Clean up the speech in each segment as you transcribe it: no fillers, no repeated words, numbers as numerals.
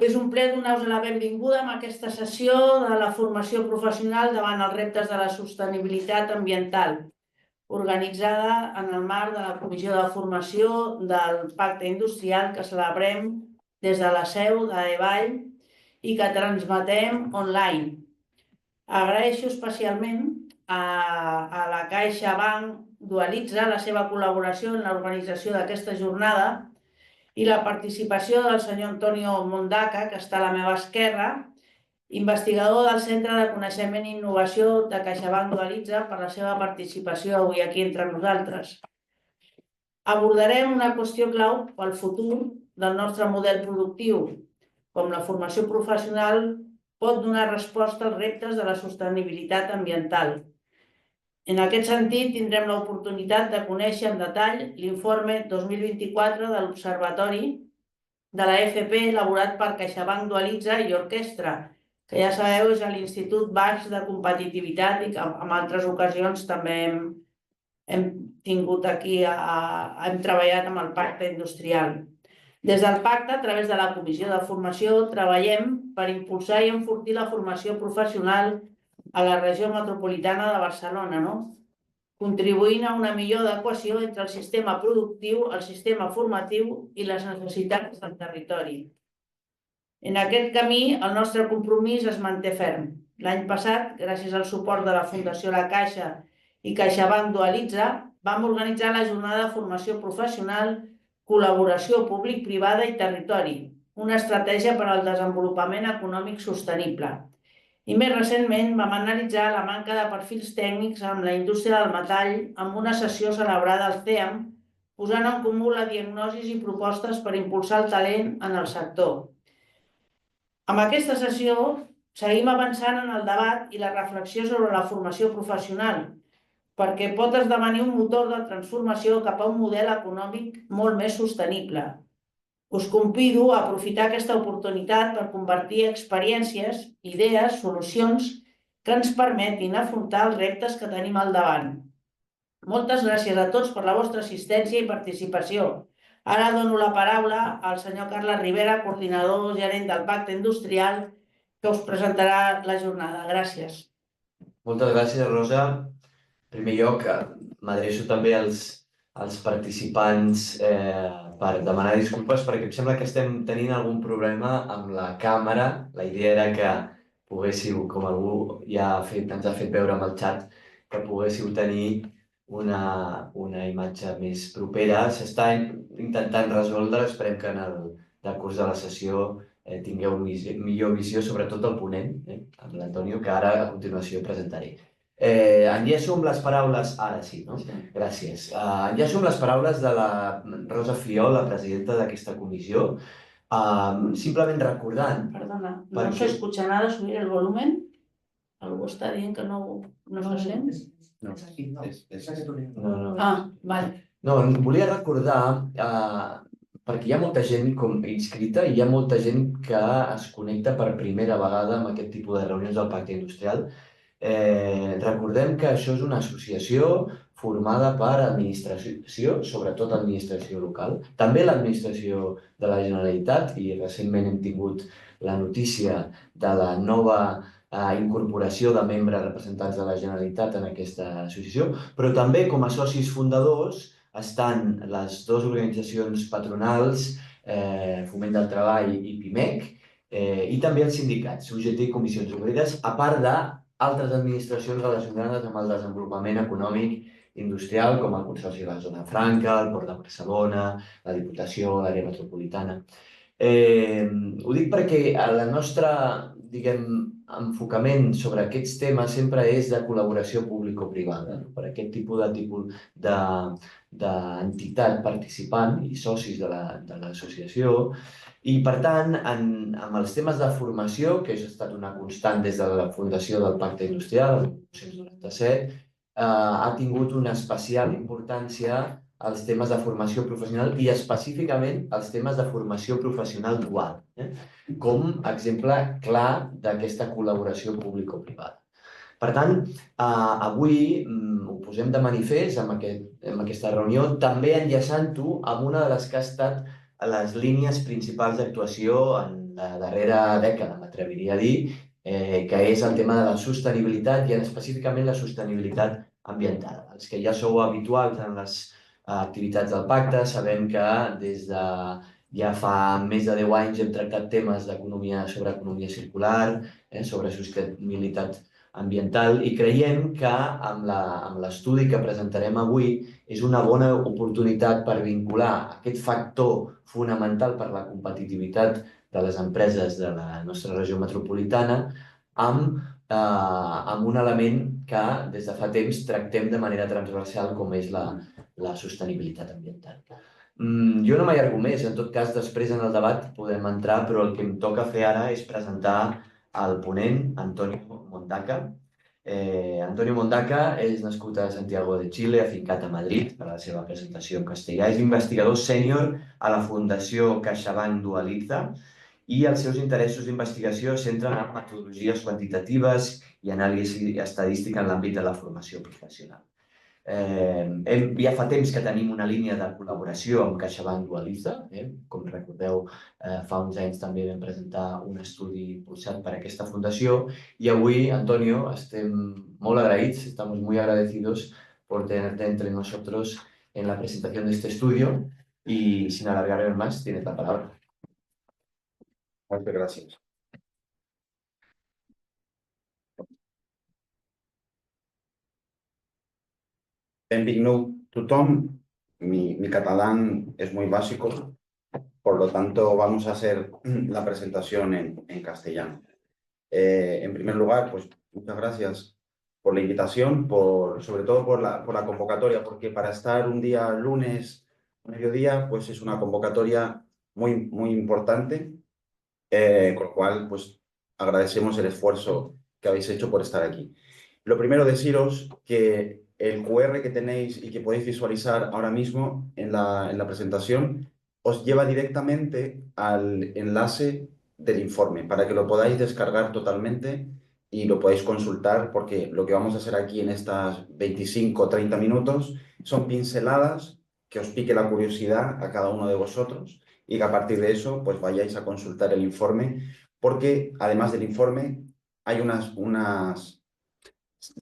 És un plaer donar-vos la benvinguda a aquesta sessió de la formació professional davant els reptes de la sostenibilitat ambiental, organitzada en el marc de la Comissió de Formació del Pacte Industrial que celebrem des de la seu d'Avall i que transmetem online. Agraeixo especialment a la CaixaBank Dualitza la seva col·laboració en l'organització d'aquesta jornada i la participació del senyor Antonio Mondaca, que està a la meva esquerra, investigador del Centre de Coneixement i Innovació de CaixaBank Dualitza, per la seva participació avui aquí entre nosaltres. Abordarem una qüestió clau pel futur del nostre model productiu, com la formació professional pot donar resposta als reptes de la sostenibilitat ambiental. En aquest sentit, tindrem l'oportunitat de conèixer en detall l'informe 2024 de l'Observatori de la FP elaborat per CaixaBank Dualitza i Orquestra, que ja sabeu és l'Institut Basc de Competitivitat i que en altres ocasions també hem tingut aquí, hem treballat amb el Pacte Industrial. Des del Pacte, a través de la Comissió de Formació, treballem per impulsar i enfortir la formació professional a la regió metropolitana de Barcelona, contribuint a una millor adequació entre el sistema productiu, el sistema formatiu i les necessitats del territori. En aquest camí, el nostre compromís es manté ferm. L'any passat, gràcies al suport de la Fundació La Caixa i CaixaBank Dualitza, vam organitzar la jornada de formació professional, col·laboració públic-privada i territori, una estratègia per al desenvolupament econòmic sostenible. I més recentment vam analitzar la manca de perfils tècnics amb la indústria del metall amb una sessió celebrada al CEAM, posant en comú la diagnosi i propostes per impulsar el talent en el sector. Amb aquesta sessió seguim avançant en el debat i la reflexió sobre la formació professional, perquè pot esdevenir un motor de transformació cap a un model econòmic molt més sostenible. Us convido a aprofitar aquesta oportunitat per convertir experiències, idees, solucions que ens permetin afrontar els reptes que tenim al davant. Moltes gràcies a tots per la vostra assistència i participació. Ara dono la paraula al senyor Carles Rivera, coordinador gerent del Pacte Industrial, que us presentarà la jornada. Gràcies. Moltes gràcies, Rosa. En primer lloc, m'adreço també als participants per demanar disculpes perquè em sembla que estem tenint algun problema amb la càmera. La idea era que poguéssiu, com algú ja ens ha fet veure amb el xat, que poguéssiu tenir una imatge més propera. S'està intentant resoldre, esperem que en el decurs de la sessió tingueu millor visió, sobretot el ponent, amb l'Antonio, que ara a continuació presentaré. Enllaço amb les paraules... Ara sí, no? Gràcies. Enllaço amb les paraules de la Rosa Fiol, la presidenta d'aquesta comissió, simplement recordant... Perdona, no se escucha nada, subir el volumen. Algú està dient que no se sent? No. Ah, vale. No, volia recordar, perquè hi ha molta gent inscrita i hi ha molta gent que es connecta per primera vegada amb aquest tipus de reunions del Pacte Industrial. Recordem que això és una associació formada per administració, sobretot administració local, també l'administració de la Generalitat, i recentment hem tingut la notícia de la nova incorporació de membres representants de la Generalitat en aquesta associació, però també com a socis fundadors estan les dues organitzacions patronals, Foment del Treball i PIMEC, i també els sindicats, UGT i Comissions Obreres, a part d'altres administracions relacionades amb el desenvolupament econòmic industrial, com el Consorci de la Zona Franca, el Port de Barcelona, la Diputació, l'àrea metropolitana. Ho dic perquè el nostre, enfocament sobre aquests temes sempre és de col·laboració público-privada, per aquest tipus d'entitat participant i socis de l'associació. I, per tant, amb els temes de formació, que ha estat una constant des de la fundació del Pacte Industrial, el 1997, ha tingut una especial importància els temes de formació professional i específicament els temes de formació professional dual, com a exemple clar d'aquesta col·laboració público-privada. Per tant, avui ho posem de manifest amb aquesta reunió, també enllaçant-ho amb una de les que ha estat les línies principals d'actuació en la darrera dècada, m'atreviria a dir, que és el tema de la sostenibilitat i específicament la sostenibilitat ambiental. Els que ja sou habituals en les activitats del pacte sabem que des de ja fa més de 10 anys hem tractat temes d'economia sobre economia circular, sobre sostenibilitat ambiental i creiem que amb l'estudi que presentarem avui és una bona oportunitat per vincular aquest factor fonamental per la competitivitat de les empreses de la nostra regió metropolitana amb un element que des de fa temps tractem de manera transversal com és la sostenibilitat ambiental. Jo no m'allargo més, en tot cas després en el debat podem entrar, però el que em toca fer ara és presentar el ponent, Antonio Mondaca. Antonio Mondaca és nascut a Santiago de Chile, afincat a Madrid per a la seva presentació en castellà. És investigador sènior a la Fundació CaixaBank Dualitza i els seus interessos d'investigació es centren en metodologies quantitatives i anàlisi estadística en l'àmbit de la formació professional. Ja fa temps que tenim una línia de col·laboració amb CaixaBank Dualitza. Com recordeu, fa uns anys també vam presentar un estudi impulsat per aquesta fundació i avui, Antonio, estem molt agraïts, estamos muy agradecidos por tenerte entre nosotros en la presentación de este estudio y sin alargarme más, tienes la palabra. Muchas gracias. Benvingut tothom. Mi catalán es muy básico, por lo tanto vamos a hacer la presentación en castellano. En primer lugar, pues muchas gracias por la invitación, sobre todo por la convocatoria, porque para estar un día lunes, mediodía, pues es una convocatoria muy importante, con lo cual pues agradecemos el esfuerzo que habéis hecho por estar aquí. Lo primero, deciros que el QR que tenéis y que podéis visualizar ahora mismo en la presentación os lleva directamente al enlace del informe para que lo podáis descargar totalmente y lo podáis consultar, porque lo que vamos a hacer aquí en estas 25 o 30 minutos son pinceladas que os pique la curiosidad a cada uno de vosotros y que a partir de eso pues vayáis a consultar el informe, porque además del informe hay unas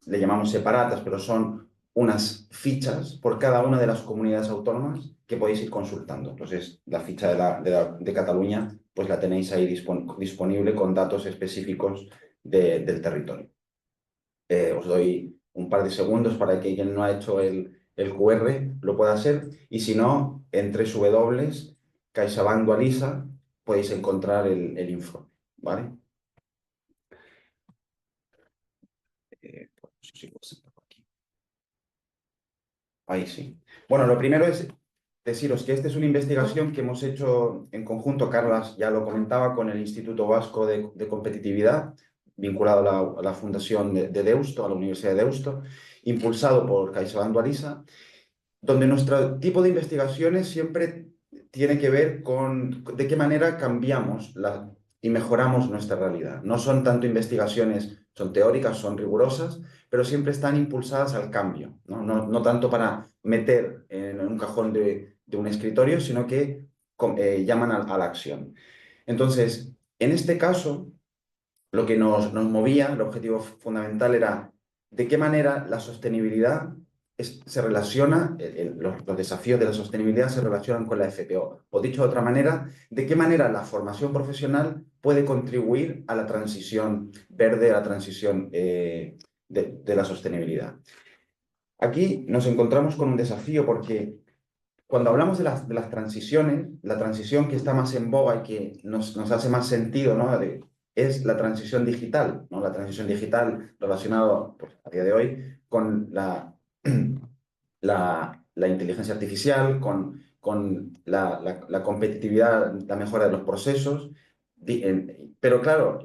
le llamamos separatas, pero son unas fichas por cada una de las comunidades autónomas que podéis ir consultando. Entonces, la ficha de Cataluña, pues la tenéis ahí disponible con datos específicos del territorio. Os doy un par de segundos para que quien no ha hecho el QR lo pueda hacer, y si no, en CaixaBank Dualitza podéis encontrar el informe, ¿vale? Ahí sí. Bueno, lo primero es deciros que esta es una investigación que hemos hecho en conjunto, Carlas ya lo comentaba, con el Instituto Vasco de Competitividad, vinculado a la Fundación de Deusto, a la Universidad de Deusto, impulsado por CaixaBank Dualitza, donde nuestro tipo de investigaciones siempre tiene que ver con de qué manera cambiamos y mejoramos nuestra realidad. No son tanto investigaciones, son teóricas, son rigurosas, pero siempre están impulsadas al cambio, no tanto para meter en un cajón de un escritorio, sino que llaman a la acción. Entonces, en este caso, lo que nos movía, el objetivo fundamental era de qué manera la sostenibilidad se relaciona, los desafíos de la sostenibilidad se relacionan con la FPO. O dicho de otra manera, de qué manera la formación profesional puede contribuir a la transición verde, a la transición de la sostenibilidad. Aquí nos encontramos con un desafío porque cuando hablamos de las transiciones, la transición que está más en boga y que nos hace más sentido, ¿no?, es la transición digital, ¿no? La transición digital relacionada, pues, a día de hoy con la inteligencia artificial, con la competitividad, la mejora de los procesos. Pero claro,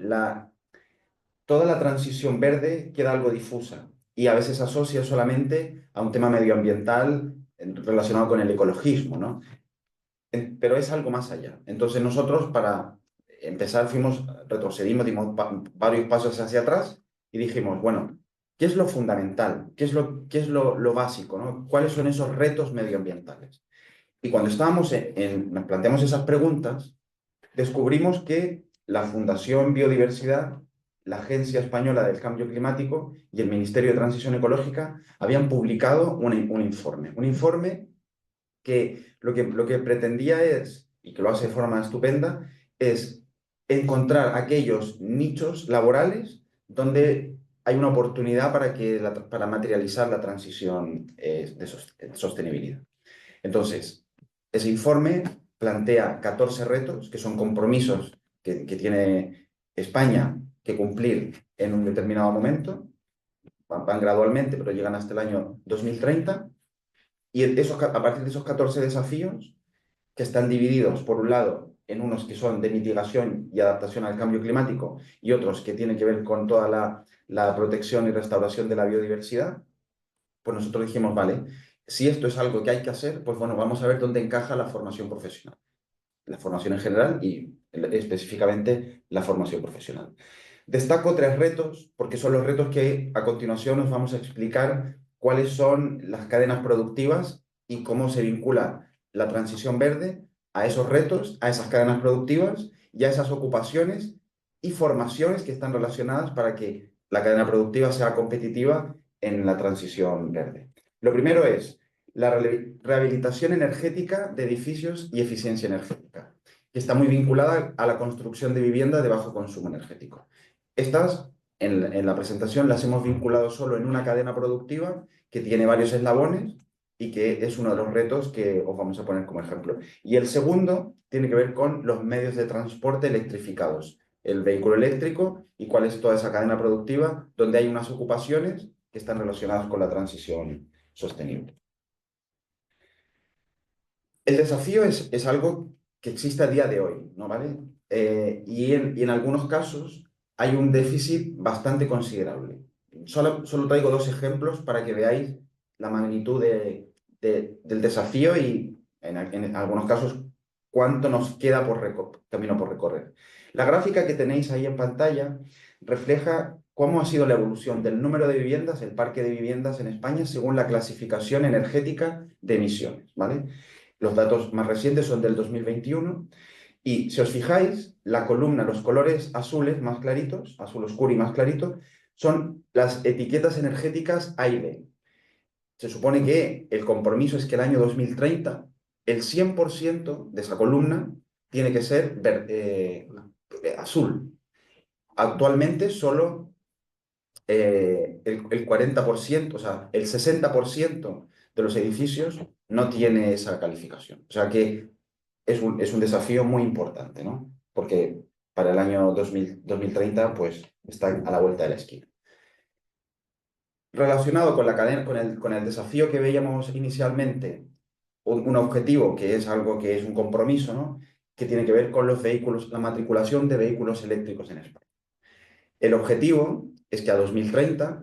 toda la transición verde queda algo difusa y a veces asocia solamente a un tema medioambiental relacionado con el ecologismo, ¿no? Pero es algo más allá. Entonces nosotros, para empezar, retrocedimos, dimos varios pasos hacia atrás y dijimos, bueno, ¿qué es lo fundamental? ¿Qué es lo básico, ¿no? ¿Cuáles son esos retos medioambientales? Y cuando nos planteamos esas preguntas, descubrimos que la Fundación Biodiversidad, la Agencia Española del Cambio Climático y el Ministerio de Transición Ecológica habían publicado un informe que lo que pretendía es, y que lo hace de forma estupenda, es encontrar aquellos nichos laborales donde hay una oportunidad para materializar la transición de sostenibilidad. Entonces, ese informe plantea 14 retos, que son compromisos que tiene España que cumplir en un determinado momento. Van gradualmente, pero llegan hasta el año 2030. Y a partir de esos 14 desafíos, que están divididos, por un lado, en unos que son de mitigación y adaptación al cambio climático y otros que tienen que ver con toda la protección y restauración de la biodiversidad, pues nosotros dijimos, vale, si esto es algo que hay que hacer, pues bueno, vamos a ver dónde encaja la formación profesional. La formación en general y específicamente la formación profesional. Destaco 3 retos, porque son los retos que a continuación nos vamos a explicar cuáles son las cadenas productivas y cómo se vincula la transición verde a esos retos, a esas cadenas productivas y a esas ocupaciones y formaciones que están relacionadas para que la cadena productiva sea competitiva en la transición verde. Lo primero es la rehabilitación energética de edificios y eficiencia energética, que está muy vinculada a la construcción de vivienda de bajo consumo energético. Estas, en la presentación, las hemos vinculado solo en una cadena productiva que tiene varios eslabones y que es uno de los retos que os vamos a poner como ejemplo. Y el segundo tiene que ver con los medios de transporte electrificados, el vehículo eléctrico y cuál es toda esa cadena productiva donde hay unas ocupaciones que están relacionadas con la transición sostenible. El desafío es algo que existe a día de hoy, ¿no? ¿Vale? Y en algunos casos hay un déficit bastante considerable. Solo traigo 2 ejemplos para que veáis la magnitud del desafío y en algunos casos cuánto nos queda camino por recorrer. La gráfica que tenéis ahí en pantalla refleja cómo ha sido la evolución del número de viviendas, el parque de viviendas en España, según la clasificación energética de emisiones, ¿vale? Los datos más recientes son del 2021 y si os fijáis, la columna, los colores azules más claritos, azul oscuro y más clarito, son las etiquetas energéticas A y B. Se supone que el compromiso es que el año 2030 el 100% de esa columna tiene que ser azul. Actualmente solo el 40%, o sea, el 60% de los edificios no tiene esa calificación. O sea que es un desafío muy importante, ¿no? Porque para el año 2030, pues, está a la vuelta de la esquina. Relacionado con la cadena, con el desafío que veíamos inicialmente, un objetivo que es algo que es un compromiso, ¿no? Que tiene que ver con los vehículos, la matriculación de vehículos eléctricos en España. El objetivo es que a 2030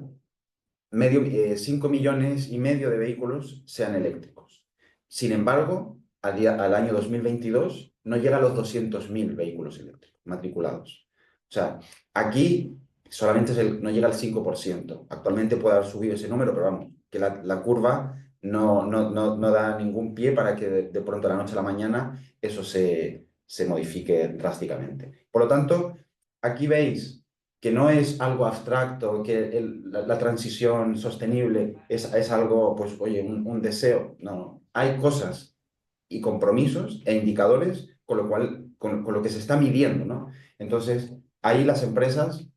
5,5 millones de vehículos sean eléctricos. Sin embargo, al año 2022 no llega a los 200.000 vehículos eléctricos matriculados. O sea, aquí solamente no llega al 5%. Actualmente puede haber subido ese número, pero vamos, que la curva no da ningún pie para que de pronto de la noche a la mañana eso se modifique drásticamente. Por lo tanto, aquí veis que no es algo abstracto, que la transición sostenible es algo, pues, oye, un deseo. No, hay cosas y compromisos e indicadores con lo que se está midiendo, ¿no? Entonces, ahí las empresas,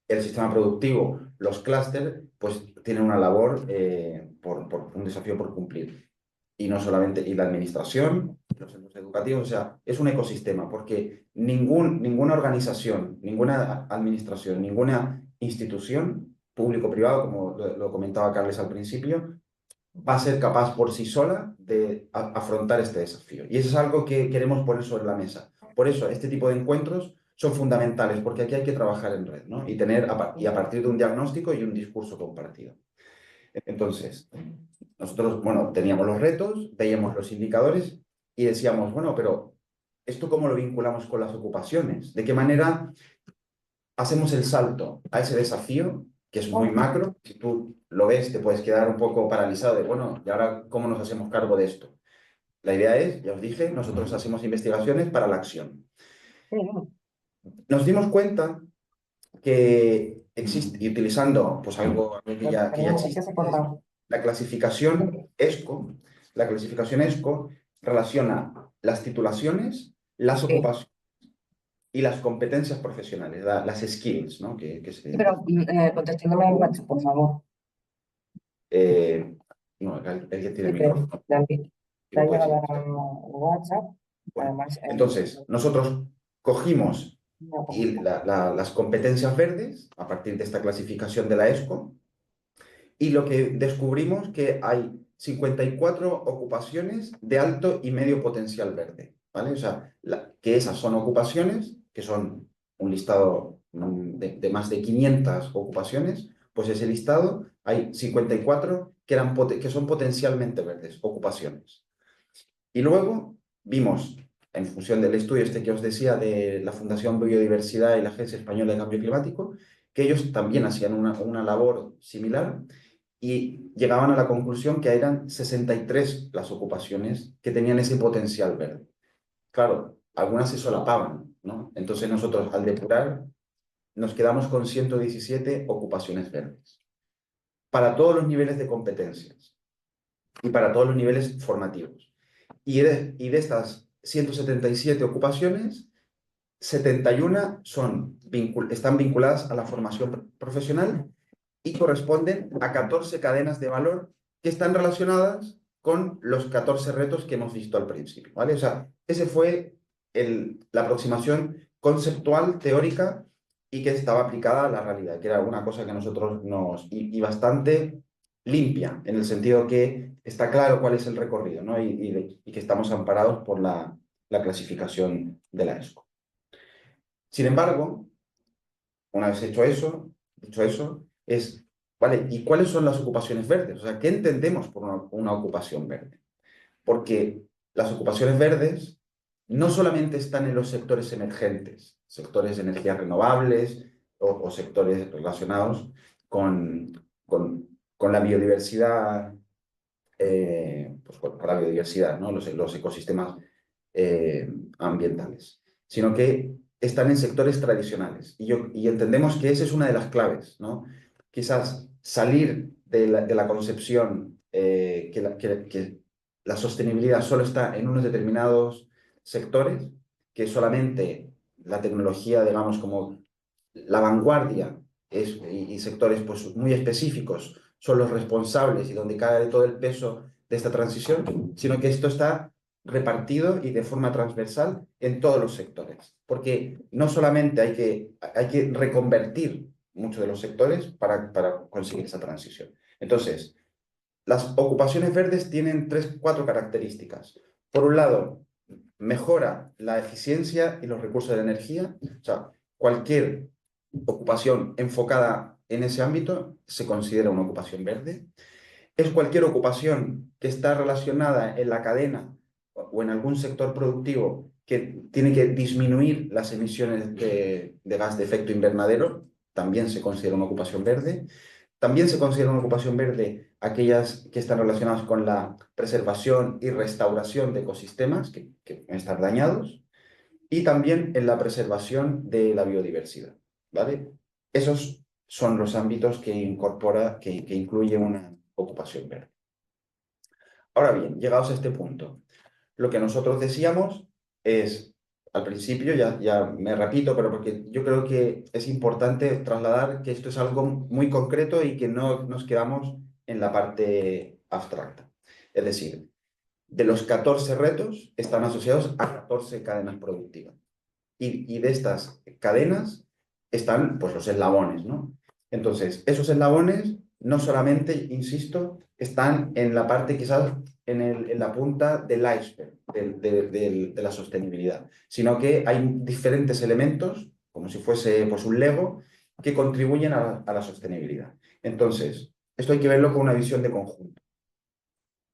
el sistema productivo, los clústeres, pues tienen una labor, un desafío por cumplir. Y no solamente, y la administración, los centros educativos, o sea, es un ecosistema, porque ninguna organización, ninguna administración, ninguna institución, público-privado, como lo comentaba Carles al principio, va a ser capaz por sí sola de afrontar este desafío. Y eso es algo que queremos poner sobre la mesa. Por eso, este tipo de encuentros son fundamentales, porque aquí hay que trabajar en red, ¿no? Y a partir de un diagnóstico y un discurso compartido. Entonces, nosotros, bueno, teníamos los retos, veíamos los indicadores y decíamos, bueno, pero ¿esto cómo lo vinculamos con las ocupaciones? ¿De qué manera hacemos el salto a ese desafío, que es muy macro? Si tú lo ves, te puedes quedar un poco paralizado de, bueno, ¿y ahora cómo nos hacemos cargo de esto? La idea es, ya os dije, nosotros hacemos investigaciones para la acción. Sí, no. Nos dimos cuenta que existe, y utilizando pues algo que ya Perdón, es que existe, se corta. la clasificación ESCO. La clasificación ESCO relaciona las titulaciones, las Sí. ocupaciones y las competencias profesionales, las skills, ¿no? Que Sí, pero contestándome en WhatsApp, por favor. No, el que tiene Sí, el micrófono. David, Y te ha lo puedes llegado silenciar. a WhatsApp. Bueno, Además, entonces, nosotros cogimos no, las competencias verdes a partir de esta clasificación de la ESCO y lo que descubrimos que hay 54 ocupaciones de alto y medio potencial verde, ¿vale? O sea, que esas son ocupaciones, que son un listado de más de 500 ocupaciones, pues ese listado hay 54 que son potencialmente verdes, ocupaciones. Y luego vimos, en función del estudio este que os decía de la Fundación Biodiversidad y la Agencia Española de Cambio Climático, que ellos también hacían una labor similar y llegaban a la conclusión que eran 63 las ocupaciones que tenían ese potencial verde. Claro, algunas se solapaban, ¿no? Entonces nosotros al depurar nos quedamos con 117 ocupaciones verdes para todos los niveles de competencias y para todos los niveles formativos. Y de estas 177 ocupaciones, 71 están vinculadas a la formación profesional y corresponden a 14 cadenas de valor que están relacionadas con los 14 retos que hemos visto al principio, ¿vale? O sea, ese fue la aproximación conceptual, teórica y que estaba aplicada a la realidad, que era una cosa que nosotros y bastante limpia, en el sentido que está claro cuál es el recorrido, ¿no? Y que estamos amparados por la clasificación de la ESCO. Sin embargo, una vez dicho eso, ¿vale? ¿Y cuáles son las ocupaciones verdes? O sea, ¿qué entendemos por una ocupación verde? Porque las ocupaciones verdes no solamente están en los sectores emergentes, sectores de energías renovables o sectores relacionados con la biodiversidad, pues con la biodiversidad, ¿no? Los ecosistemas ambientales, sino que están en sectores tradicionales. Y entendemos que esa es una de las claves, ¿no? Quizás salir de la concepción que la sostenibilidad solo está en unos determinados sectores, que solamente la tecnología, digamos, como la vanguardia y sectores pues, muy específicos son los responsables y donde cae todo el peso de esta transición, sino que esto está repartido y de forma transversal en todos los sectores. Porque no solamente hay que reconvertir muchos de los sectores para conseguir esa transición. Entonces, las ocupaciones verdes tienen 4 características. Por un lado, mejora la eficiencia y los recursos de la energía. O sea, cualquier ocupación enfocada en ese ámbito se considera una ocupación verde. Es cualquier ocupación que está relacionada en la cadena o en algún sector productivo que tiene que disminuir las emisiones de gas de efecto invernadero, también se considera una ocupación verde. También se considera una ocupación verde aquellas que están relacionadas con la preservación y restauración de ecosistemas que pueden estar dañados y también en la preservación de la biodiversidad, ¿vale? Esos son los ámbitos que incluye una ocupación verde. Ahora bien, llegados a este punto, lo que nosotros decíamos es, al principio, ya me repito, pero porque yo creo que es importante trasladar que esto es algo muy concreto y que no nos quedamos en la parte abstracta. Es decir, de los 14 retos están asociados a 14 cadenas productivas. Y de estas cadenas están pues, los eslabones, ¿no? Entonces, esos eslabones no solamente, insisto, están en la parte quizás en la punta del iceberg de la sostenibilidad, sino que hay diferentes elementos, como si fuese pues, un Lego, que contribuyen a la sostenibilidad. Entonces, esto hay que verlo con una visión de conjunto.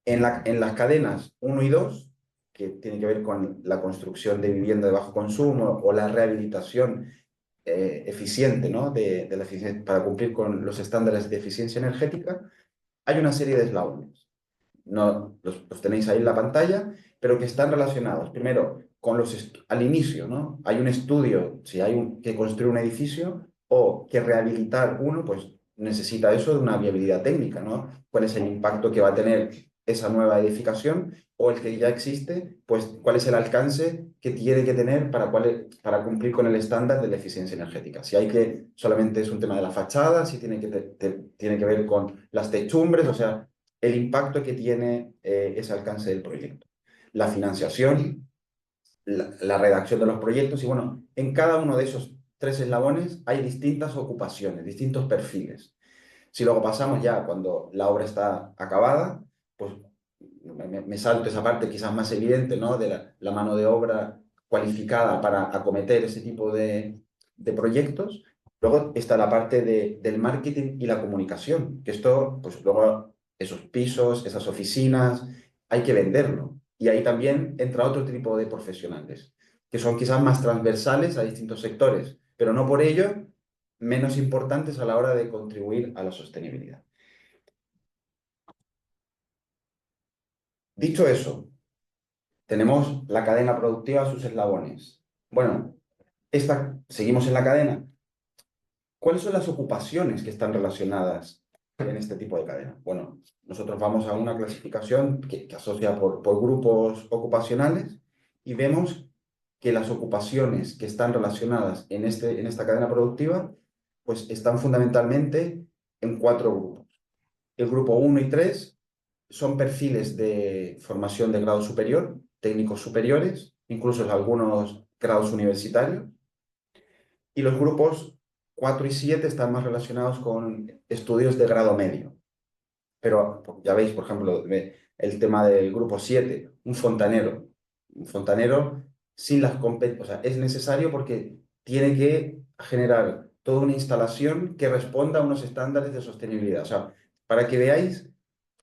En las cadenas 1 y 2, que tiene que ver con la construcción de vivienda de bajo consumo o la rehabilitación eficiente, ¿no? Para cumplir con los estándares de eficiencia energética, hay una serie de eslabones. no, los tenéis ahí en la pantalla, pero que están relacionados. Primero, con al inicio, ¿no? Hay un estudio, si hay que construir un edificio o que rehabilitar uno, pues necesita eso de una viabilidad técnica, ¿no? ¿Cuál es el impacto que va a tener esa nueva edificación o el que ya existe? Pues cuál es el alcance que tiene que tener para cumplir con el estándar de la eficiencia energética. Si hay que, solamente es un tema de la fachada, si tiene tiene que ver con las techumbres, o sea, el impacto que tiene ese alcance del proyecto. La financiación, la redacción de los proyectos y bueno, en cada uno de esos 3 eslabones hay distintas ocupaciones, distintos perfiles. Si luego pasamos ya cuando la obra está acabada, pues me salto esa parte quizás más evidente, ¿no? De la mano de obra cualificada para acometer ese tipo de proyectos. Luego está la parte del marketing y la comunicación, que esto, pues luego esos pisos, esas oficinas, hay que venderlo. Y ahí también entra otro tipo de profesionales, que son quizás más transversales a distintos sectores, pero no por ello menos importantes a la hora de contribuir a la sostenibilidad. Dicho eso, tenemos la cadena productiva, sus eslabones. Bueno, seguimos en la cadena. ¿Cuáles son las ocupaciones que están relacionadas en este tipo de cadena? Bueno, nosotros vamos a una clasificación que asocia por grupos ocupacionales y vemos que las ocupaciones que están relacionadas en esta cadena productiva pues están fundamentalmente en 4 grupos. El grupo 1 y 3 son perfiles de formación de grado superior, técnicos superiores, incluso algunos grados universitarios. Y los grupos 4 y 7 están más relacionados con estudios de grado medio. Pero ya veis, por ejemplo, el tema del grupo 7, un fontanero. Un fontanero sin las competencias, o sea, es necesario porque tiene que generar toda una instalación que responda a unos estándares de sostenibilidad. O sea, para que veáis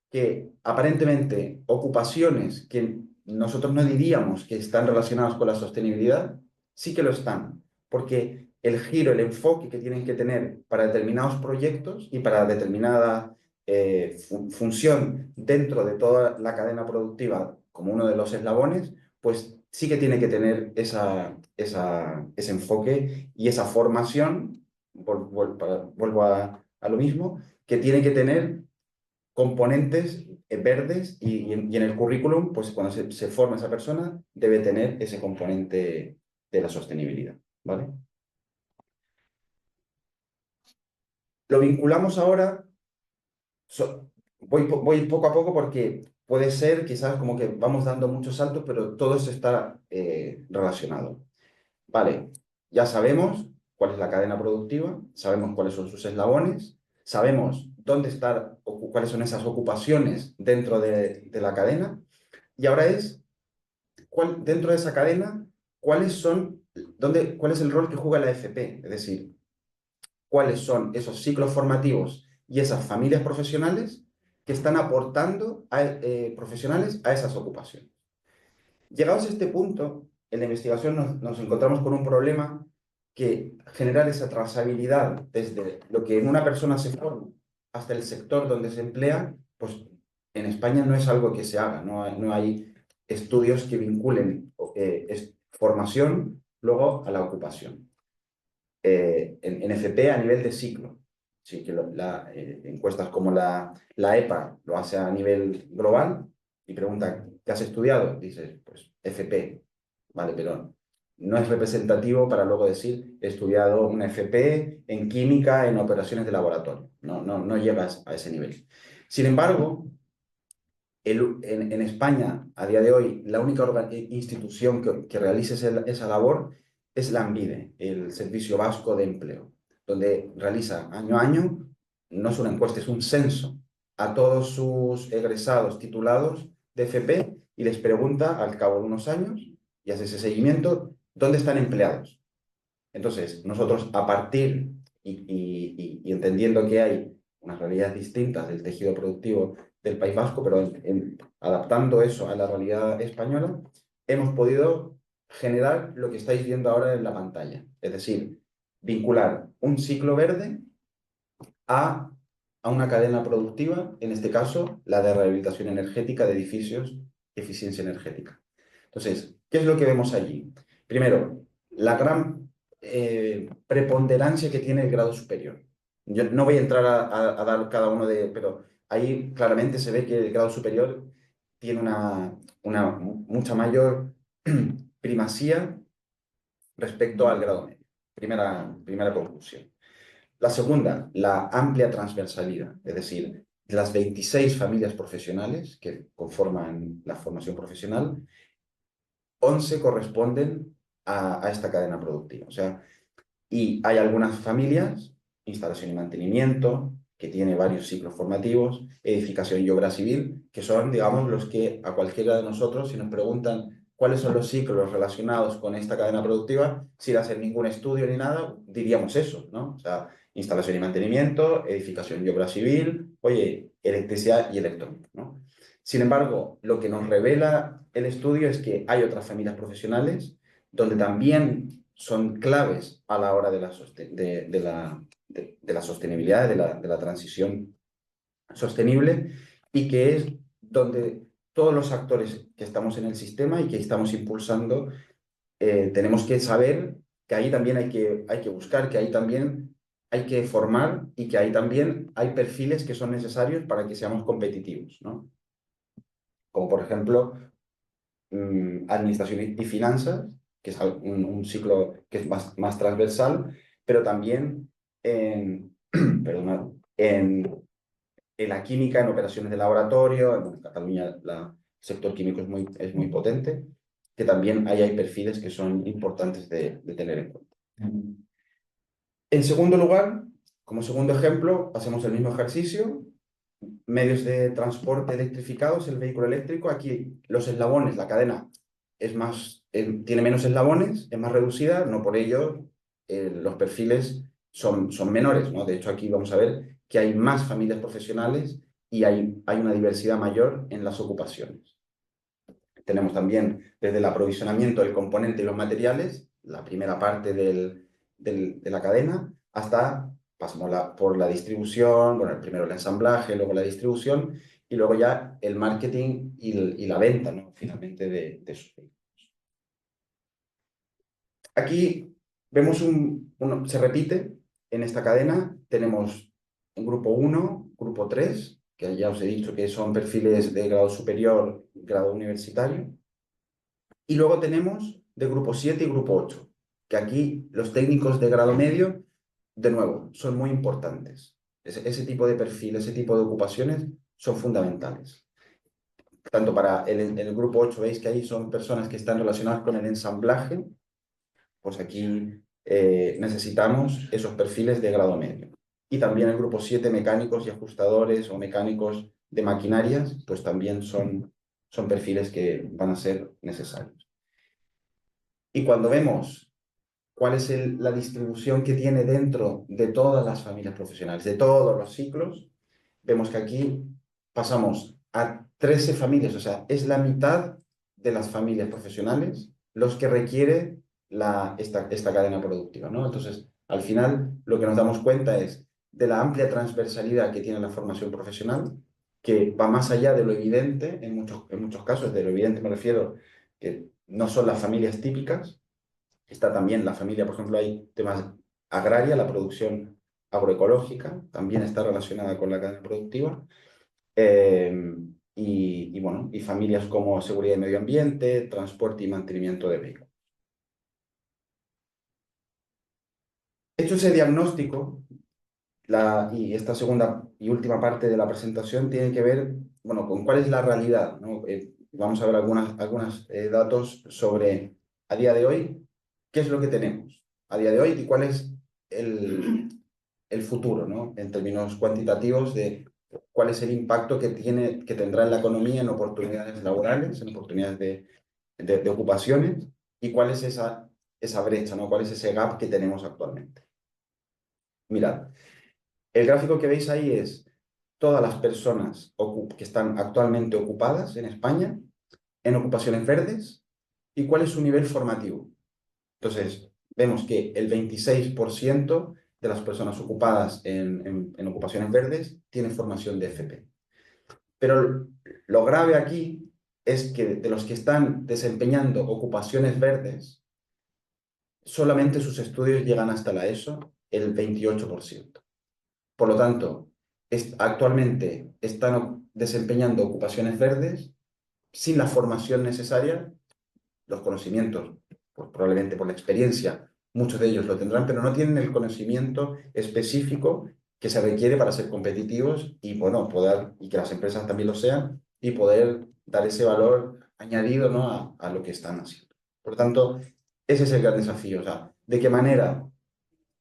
que aparentemente ocupaciones que nosotros no diríamos que están relacionadas con la sostenibilidad, sí que lo están, porque el giro, el enfoque que tienen que tener para determinados proyectos y para determinada función dentro de toda la cadena productiva como uno de los eslabones, pues sí que tiene que tener ese enfoque y esa formación, vuelvo a lo mismo, que tiene que tener componentes verdes y en el currículum, pues cuando se forma esa persona, debe tener ese componente de la sostenibilidad, ¿vale? Lo vinculamos ahora, voy poco a poco porque puede ser quizás como que vamos dando muchos saltos, pero todo eso está relacionado. Vale, ya sabemos cuál es la cadena productiva, sabemos cuáles son sus eslabones, sabemos dónde están, cuáles son esas ocupaciones dentro de la cadena, y ahora es, dentro de esa cadena, cuál es el rol que juega la FP, es decir, cuáles son esos ciclos formativos y esas familias profesionales que están aportando profesionales a esas ocupaciones. Llegados a este punto, en la investigación nos encontramos con un problema que generar esa trazabilidad desde lo que en una persona se forma hasta el sector donde se emplea, pues en España no es algo que se haga, no hay estudios que vinculen formación luego a la ocupación. En FP a nivel de ciclo, sí que encuestas como la EPA lo hace a nivel global y pregunta, ¿qué has estudiado? Dices, pues FP, vale, pero no es representativo para luego decir, he estudiado una FP en química, en operaciones de laboratorio. No llegas a ese nivel. Sin embargo, en España, a día de hoy, la única institución que realice esa labor es la ANVIDE, el Servicio Vasco de Empleo, donde realiza año a año, no es una encuesta, es un censo a todos sus egresados titulados de FP y les pregunta al cabo de unos años y hace ese seguimiento, ¿dónde están empleados? Entonces, nosotros a partir y entendiendo que hay unas realidades distintas del tejido productivo del País Vasco, pero adaptando eso a la realidad española, hemos podido generar lo que estáis viendo ahora en la pantalla. Es decir, vincular un ciclo verde a a una cadena productiva, en este caso, la de rehabilitación energética de edificios, eficiencia energética. Entonces, ¿qué es lo que vemos allí? Primero, la gran preponderancia que tiene el grado superior. Yo no voy a entrar a dar cada uno de... pero ahí claramente se ve que el grado superior tiene una mucha mayor primacía respecto al grado medio. Primera conclusión. La segunda, la amplia transversalidad, es decir, las 26 familias profesionales que conforman la formación profesional, 11 corresponden a esta cadena productiva. O sea, y hay algunas familias, instalación y mantenimiento, que tiene varios ciclos formativos, edificación y obra civil, que son, digamos, los que a cualquiera de nosotros, si nos preguntan cuáles son los ciclos relacionados con esta cadena productiva, sin hacer ningún estudio ni nada, diríamos eso, ¿no? O sea, instalación y mantenimiento, edificación y obra civil, oye, electricidad y electrónica, ¿no? Sin embargo, lo que nos revela el estudio es que hay otras familias profesionales donde también son claves a la hora de la sostenibilidad, de la transición sostenible, y que es donde todos los actores que estamos en el sistema y que estamos impulsando, tenemos que saber que ahí también hay que buscar, que ahí también hay que formar y que ahí también hay perfiles que son necesarios para que seamos competitivos, ¿no? Como por ejemplo, administración y finanzas, que es un ciclo que es más transversal, pero también perdona, en la química, en operaciones de laboratorio. En Cataluña el sector químico es muy potente, que también ahí hay perfiles que son importantes de tener en cuenta. En segundo lugar, como segundo ejemplo, hacemos el mismo ejercicio. Medios de transporte electrificados, el vehículo eléctrico. Aquí los eslabones, la cadena tiene menos eslabones, es más reducida, no por ello los perfiles son menores, ¿no? De hecho, aquí vamos a ver que hay más familias profesionales y hay una diversidad mayor en las ocupaciones. Tenemos también desde el aprovisionamiento del componente y los materiales, la primera parte de la cadena, hasta pasamos por la distribución, bueno, primero el ensamblaje, luego la distribución y luego ya el marketing y la venta, ¿no? Finalmente de esos vehículos. Aquí vemos se repite en esta cadena, tenemos en grupo 1, grupo 3, que ya os he dicho que son perfiles de grado superior, grado universitario, y luego tenemos de grupo 7 y grupo 8, que aquí los técnicos de grado medio, de nuevo, son muy importantes. Ese tipo de perfil, ese tipo de ocupaciones son fundamentales. Tanto para el grupo 8, veis que ahí son personas que están relacionadas con el ensamblaje, pues aquí necesitamos esos perfiles de grado medio. Y también el grupo 7, mecánicos y ajustadores o mecánicos de maquinarias, pues también son perfiles que van a ser necesarios. Y cuando vemos cuál es la distribución que tiene dentro de todas las familias profesionales, de todos los ciclos, vemos que aquí pasamos a 13 familias, o sea, es la mitad de las familias profesionales los que requiere esta cadena productiva, ¿no? Entonces, al final, lo que nos damos cuenta es de la amplia transversalidad que tiene la formación profesional, que va más allá de lo evidente, en muchos casos. De lo evidente me refiero que no son las familias típicas. Está también la familia, por ejemplo, hay temas agraria, la producción agroecológica, también está relacionada con la cadena productiva. Bueno, y familias como seguridad y medio ambiente, transporte y mantenimiento de vehículos. Hecho ese diagnóstico, y esta segunda y última parte de la presentación tiene que ver, bueno, con cuál es la realidad, ¿no? Vamos a ver algunos datos sobre, a día de hoy, qué es lo que tenemos a día de hoy y cuál es el futuro, ¿no? En términos cuantitativos de cuál es el impacto que tendrá en la economía, en oportunidades laborales, en oportunidades de ocupaciones, y cuál es esa brecha, ¿no? Cuál es ese gap que tenemos actualmente. Mirad, el gráfico que veis ahí es todas las personas que están actualmente ocupadas en España en ocupaciones verdes y cuál es su nivel formativo. Entonces, vemos que el 26% de las personas ocupadas en ocupaciones verdes tiene formación de FP. Pero lo grave aquí es que de los que están desempeñando ocupaciones verdes, solamente sus estudios llegan hasta la ESO el 28%. Por lo tanto, actualmente están desempeñando ocupaciones verdes sin la formación necesaria, los conocimientos, pues probablemente por la experiencia, muchos de ellos lo tendrán, pero no tienen el conocimiento específico que se requiere para ser competitivos y, bueno, y que las empresas también lo sean, y poder dar ese valor añadido, ¿no?, a lo que están haciendo. Por lo tanto, ese es el gran desafío, o sea, de qué manera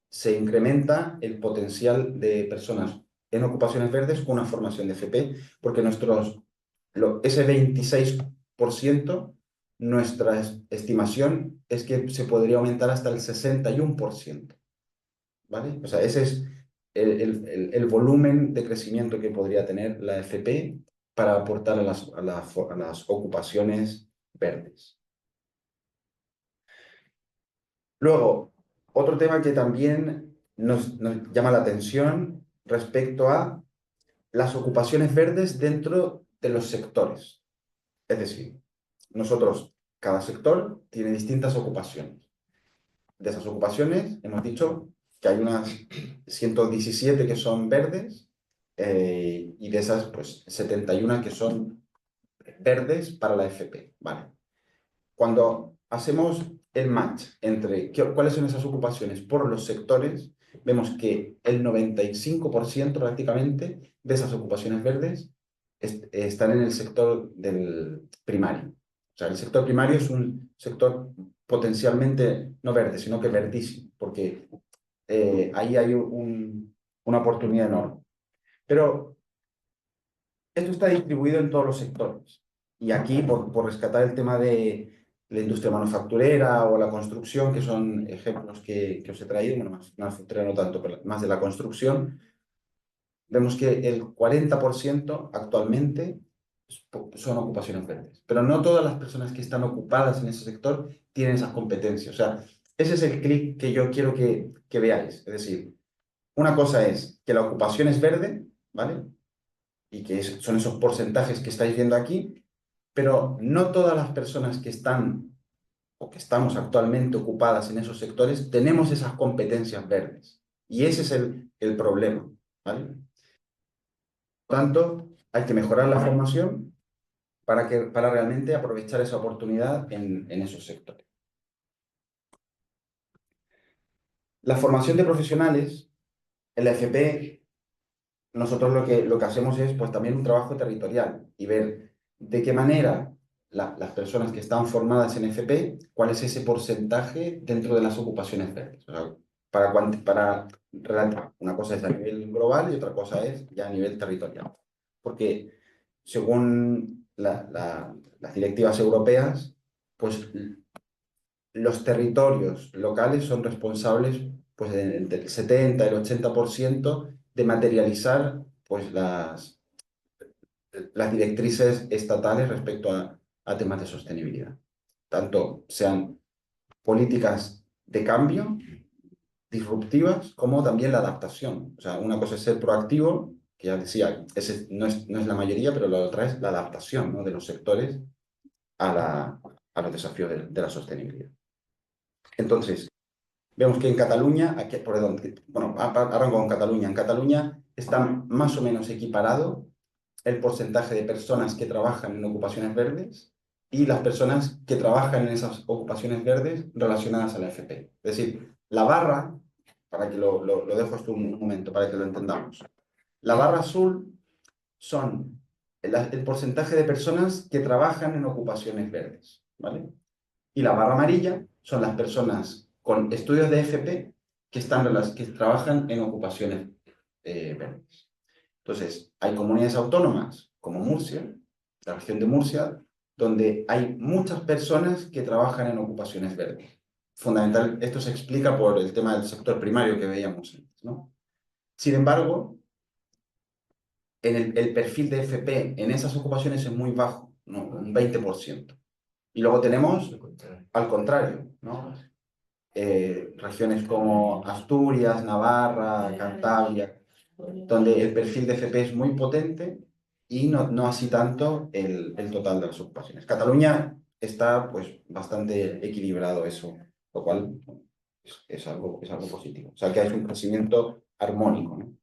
se incrementa el potencial de personas en ocupaciones verdes con una formación de FP, porque ese 26%, nuestra estimación es que se podría aumentar hasta el 61%, ¿vale? O sea, ese es el volumen de crecimiento que podría tener la FP para aportar a las ocupaciones verdes. Luego, otro tema que también nos llama la atención respecto a las ocupaciones verdes dentro de los sectores. Es decir, cada sector tiene distintas ocupaciones. De esas ocupaciones hemos dicho que hay unas 117 que son verdes y de esas pues 71 que son verdes para la FP. Vale. Cuando hacemos el match entre cuáles son esas ocupaciones por los sectores, vemos que el 95% prácticamente de esas ocupaciones verdes están en el sector del primario. O sea, el sector primario es un sector potencialmente no verde, sino que verdísimo, porque ahí hay una oportunidad enorme. Pero esto está distribuido en todos los sectores. Y aquí, por rescatar el tema de la industria manufacturera o la construcción, que son ejemplos que os he traído, bueno, manufacturera no tanto, pero más de la construcción, vemos que el 40% actualmente son ocupaciones verdes. Pero no todas las personas que están ocupadas en ese sector tienen esas competencias. O sea, ese es el clic que yo quiero que veáis. Es decir, una cosa es que la ocupación es verde, ¿vale? Y que son esos porcentajes que estáis viendo aquí, pero no todas las personas que están o que estamos actualmente ocupadas en esos sectores tenemos esas competencias verdes. Y ese es el problema, ¿vale? Por tanto, hay que mejorar la formación para realmente aprovechar esa oportunidad en esos sectores. La formación de profesionales, en la FP, nosotros lo que hacemos es pues también un trabajo territorial y ver de qué manera las personas que están formadas en FP, cuál es ese porcentaje dentro de las ocupaciones verdes. O sea, una cosa es a nivel global y otra cosa es ya a nivel territorial. Porque según las directivas europeas, pues los territorios locales son responsables pues, entre el 70 y el 80% de materializar pues, las directrices estatales respecto a temas de sostenibilidad. Tanto sean políticas de cambio, disruptivas, como también la adaptación. O sea, una cosa es ser proactivo, que ya decía, ese no es la mayoría, pero la otra es la adaptación, ¿no?, de los sectores a los desafíos de la sostenibilidad. Entonces, vemos que en Cataluña, arranco con Cataluña. En Cataluña está más o menos equiparado el porcentaje de personas que trabajan en ocupaciones verdes y las personas que trabajan en esas ocupaciones verdes relacionadas a la FP. Es decir, la barra, para que lo dejo esto un momento, para que lo entendamos. La barra azul son el porcentaje de personas que trabajan en ocupaciones verdes, ¿vale? Y la barra amarilla son las personas con estudios de FP que trabajan en ocupaciones verdes. Entonces, hay comunidades autónomas como Murcia, la región de Murcia, donde hay muchas personas que trabajan en ocupaciones verdes. Fundamental, esto se explica por el tema del sector primario que veíamos antes, ¿no? Sin embargo, el perfil de FP en esas ocupaciones es muy bajo, ¿no? Un 20%. Y luego tenemos al contrario, ¿no? regiones como Asturias, Navarra, Cantabria, donde el perfil de FP es muy potente y no así tanto el total de las ocupaciones. Cataluña está pues bastante equilibrado eso, lo cual es algo positivo. O sea que hay un crecimiento armónico, ¿no?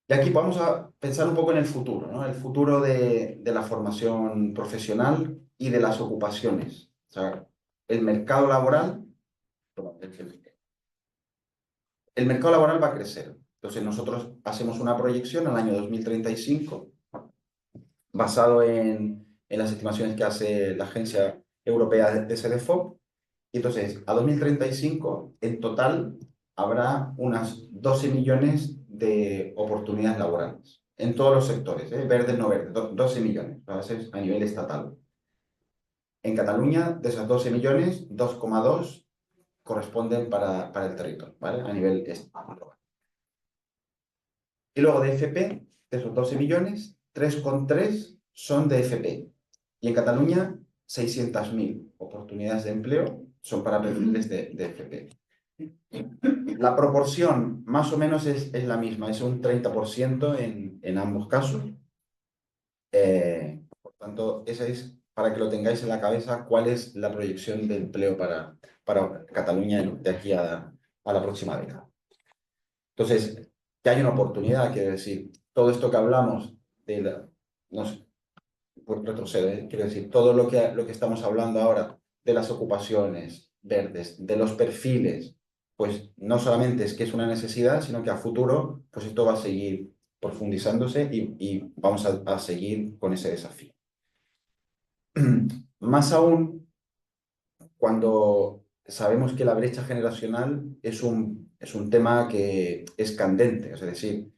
Y aquí vamos a pensar un poco en el futuro, ¿no? El futuro de la formación profesional y de las ocupaciones. O sea, el mercado laboral, perdón, el mercado laboral va a crecer. Entonces nosotros hacemos una proyección al año 2035 basado en las estimaciones que hace la Agencia Europea de CDFOP. Y entonces, a 2035, en total, habrá unas 12 millones de oportunidades laborales en todos los sectores, verdes, no verdes, 12 millones, a nivel estatal. En Cataluña, de esas 12 millones, 2,2 corresponden para el territorio, ¿vale? A nivel estatal. Y luego de FP, de esos 12 millones, 3,3 son de FP. Y en Cataluña, 600.000 oportunidades de empleo son para perfiles de FP. La proporción más o menos es la misma, es un 30% en ambos casos. Por tanto, esa es, para que lo tengáis en la cabeza, cuál es la proyección de empleo para Cataluña de aquí a la próxima década. Entonces, que hay una oportunidad, quiero decir, todo esto que hablamos de la, no sé, pues retrocedo, quiero decir, todo lo que estamos hablando ahora de las ocupaciones verdes, de los perfiles, pues no solamente es que es una necesidad, sino que a futuro, pues esto va a seguir profundizándose y vamos a seguir con ese desafío. Más aún cuando sabemos que la brecha generacional es un tema que es candente, es decir,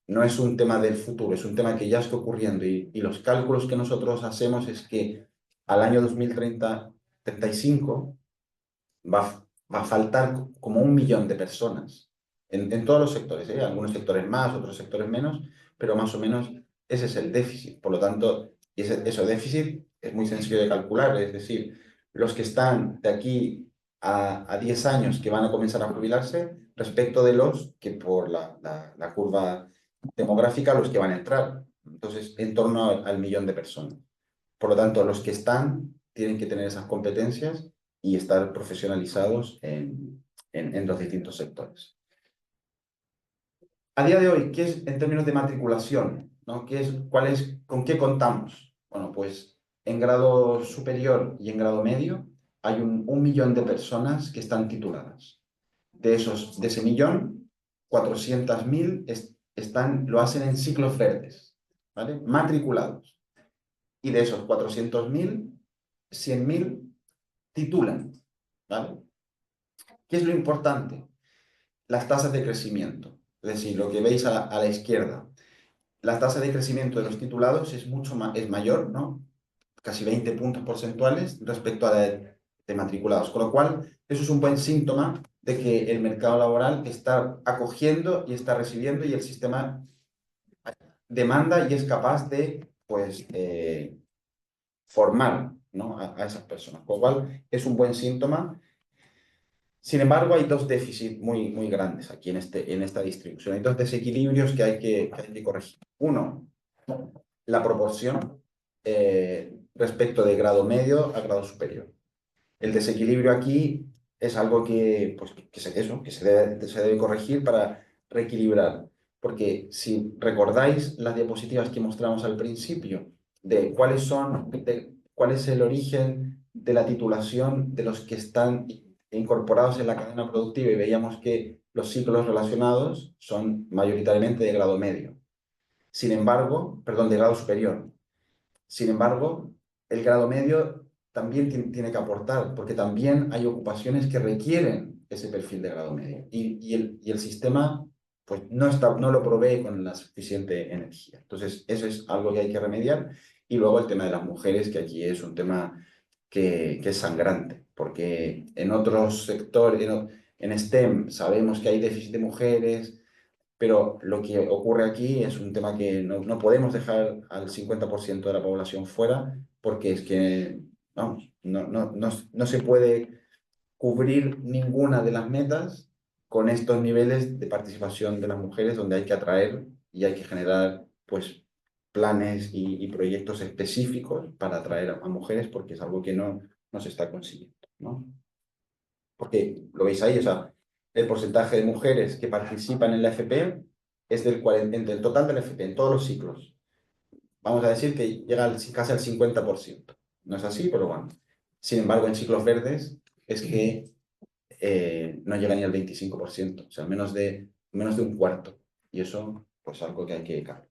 no es un tema del futuro, es un tema que ya está ocurriendo y los cálculos que nosotros hacemos es que al año 2035 va a faltar como 1 millón de personas en todos los sectores, algunos sectores más, otros sectores menos, pero más o menos ese es el déficit. Por lo tanto, ese déficit es muy sencillo de calcular, es decir, los que están de aquí a 10 años que van a comenzar a jubilarse respecto de los que por la curva demográfica los que van a entrar. Entonces, en torno al millón de personas. Por lo tanto, los que están tienen que tener esas competencias y estar profesionalizados en los distintos sectores. A día de hoy, ¿qué es en términos de matriculación? ¿No? ¿Con qué contamos? Bueno, pues en grado superior y en grado medio hay un millón de personas que están tituladas. De ese millón, 400.000 lo hacen en ciclos verdes, ¿vale? Matriculados. Y de esos 400.000, 100.000 titulan, ¿vale? ¿Qué es lo importante? Las tasas de crecimiento. Es decir, lo que veis a la izquierda. La tasa de crecimiento de los titulados es mayor, ¿no? Casi 20 puntos porcentuales respecto a la de matriculados. Con lo cual, eso es un buen síntoma de que el mercado laboral está acogiendo y está recibiendo y el sistema demanda y es capaz de, pues, formar, ¿no? a esas personas. Con lo cual, es un buen síntoma. Sin embargo, hay dos déficits muy grandes aquí en esta distribución. Hay dos desequilibrios que hay que corregir. Uno, la proporción respecto de grado medio a grado superior. El desequilibrio aquí es algo que se debe corregir para reequilibrar. Porque si recordáis las diapositivas que mostramos al principio de cuál es el origen de la titulación de los que están incorporados en la cadena productiva y veíamos que los ciclos relacionados son mayoritariamente de grado medio. Sin embargo, perdón, de grado superior. Sin embargo, el grado medio también tiene que aportar, porque también hay ocupaciones que requieren ese perfil de grado medio. Y el sistema pues, no lo provee con la suficiente energía. Entonces, eso es algo que hay que remediar. Y luego el tema de las mujeres, que aquí es un tema que es sangrante, porque en otros sectores, en STEM, sabemos que hay déficit de mujeres, pero lo que ocurre aquí es un tema que no podemos dejar al 50% de la población fuera, porque es que, vamos, no se puede cubrir ninguna de las metas con estos niveles de participación de las mujeres, donde hay que atraer y hay que generar pues planes y proyectos específicos para atraer a mujeres, porque es algo que no se está consiguiendo, ¿no? Porque lo veis ahí, o sea, el porcentaje de mujeres que participan en la FP es del total de la FP, en todos los ciclos. Vamos a decir que llega casi al 50%. No es así, pero bueno. Sin embargo, en ciclos verdes es que no llega ni al 25%, o sea, menos de un cuarto. Y eso, pues, es algo que hay que cambiar.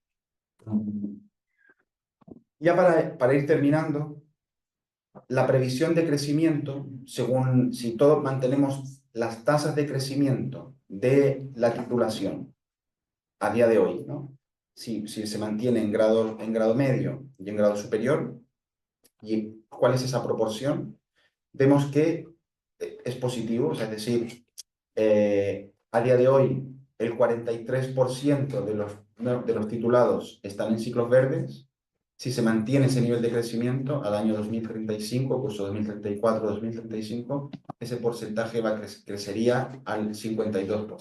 Ya para ir terminando, la previsión de crecimiento, según si todos mantenemos las tasas de crecimiento de la titulación a día de hoy, ¿no? Si se mantiene en grado medio y en grado superior, ¿y cuál es esa proporción? Vemos que es positivo, o sea, es decir, a día de hoy el 43% de los titulados están en ciclos verdes. Si se mantiene ese nivel de crecimiento al año 2035, curso 2034-2035, ese porcentaje crecería al 52%. O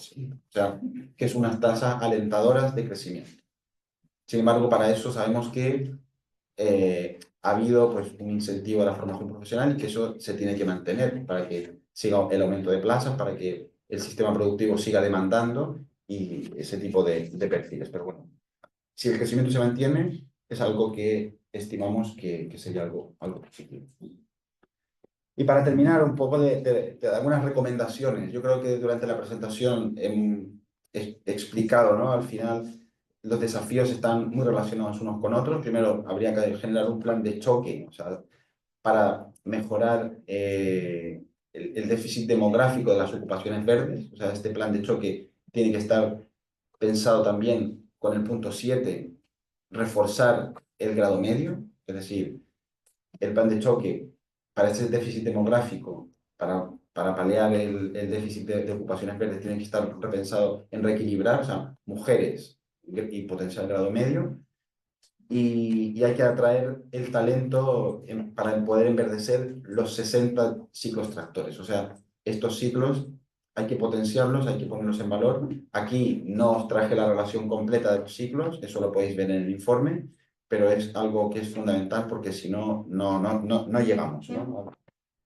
sea, que es unas tasas alentadoras de crecimiento. Sin embargo, para eso sabemos que ha habido pues, un incentivo a la formación profesional y que eso se tiene que mantener para que siga el aumento de plazas, para que el sistema productivo siga demandando y ese tipo de perfiles. Pero bueno, si el crecimiento se mantiene, es algo que estimamos que sería algo positivo. Y para terminar, un poco de algunas recomendaciones. Yo creo que durante la presentación he explicado, ¿no? Al final, los desafíos están muy relacionados unos con otros. Primero, habría que generar un plan de choque, o sea, para mejorar el déficit demográfico de las ocupaciones verdes. O sea, este plan de choque tiene que estar pensado también con el punto 7, reforzar el grado medio, es decir, el plan de choque para ese déficit demográfico, para paliar el déficit de ocupaciones verdes, tiene que estar repensado en reequilibrar, o sea, mujeres y potencial grado medio, y hay que atraer el talento para poder enverdecer los 60 ciclos tractores. O sea, estos ciclos hay que potenciarlos, hay que ponerlos en valor. Aquí no os traje la relación completa de los ciclos, eso lo podéis ver en el informe, pero es algo que es fundamental porque si no, no llegamos, ¿no?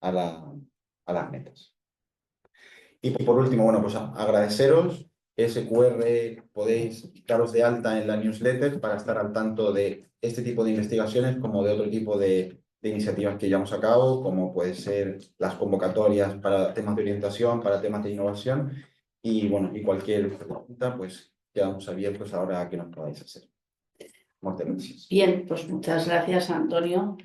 a las metas. Y por último, bueno, pues agradeceros. Ese QR podéis daros de alta en la newsletter para estar al tanto de este tipo de investigaciones como de otro tipo de iniciativas que llevamos a cabo, como pueden ser las convocatorias para temas de orientación, para temas de innovación y bueno, y cualquier pregunta, pues quedamos abiertos ahora a que nos podáis hacer. Muchas gracias. Bien, pues muchas gracias, Antonio.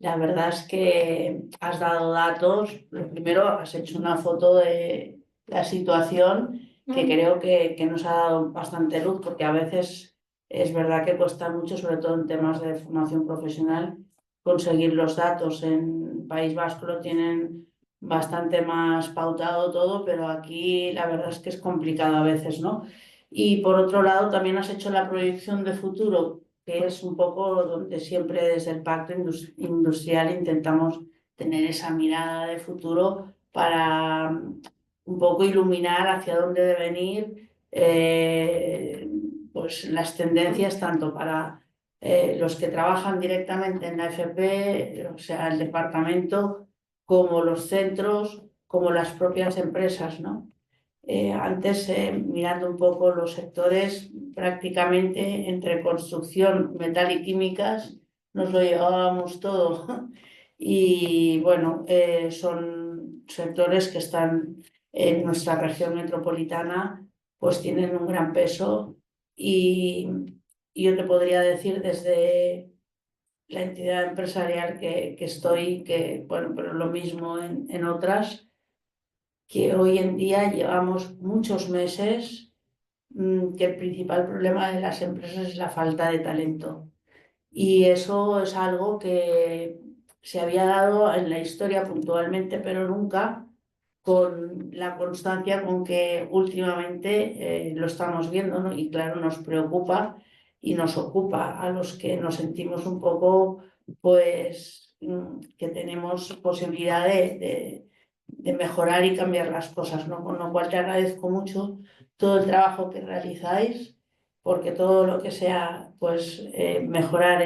La verdad es que has dado datos. Lo primero, has hecho una foto de la situación que creo que nos ha dado bastante luz, porque a veces es verdad que cuesta mucho, sobre todo en temas de formación profesional, conseguir los datos. En País Vasco lo tienen bastante más pautado todo, pero aquí la verdad es que es complicado a veces, ¿no? Y por otro lado, también has hecho la proyección de futuro, que es un poco donde siempre desde el Pacto Industrial intentamos tener esa mirada de futuro para un poco iluminar hacia dónde deben ir pues las tendencias tanto para los que trabajan directamente en la FP, o sea, el departamento, como los centros, como las propias empresas, ¿no? Antes, mirando un poco los sectores, prácticamente entre construcción, metal y químicas, nos lo llevábamos todo. Y bueno, son sectores que están en nuestra región metropolitana, pues tienen un gran peso. Y yo te podría decir desde la entidad empresarial que estoy, que bueno, pero lo mismo en otras, que hoy en día llevamos muchos meses que el principal problema de las empresas es la falta de talento. Y eso es algo que se había dado en la historia puntualmente, pero nunca con la constancia con que últimamente lo estamos viendo, ¿no? Y claro, nos preocupa y nos ocupa a los que nos sentimos un poco, pues, que tenemos posibilidad mejorar y cambiar las cosas, ¿no? Con lo cual te agradezco mucho todo el trabajo que realizáis, porque todo lo que sea, pues, mejorar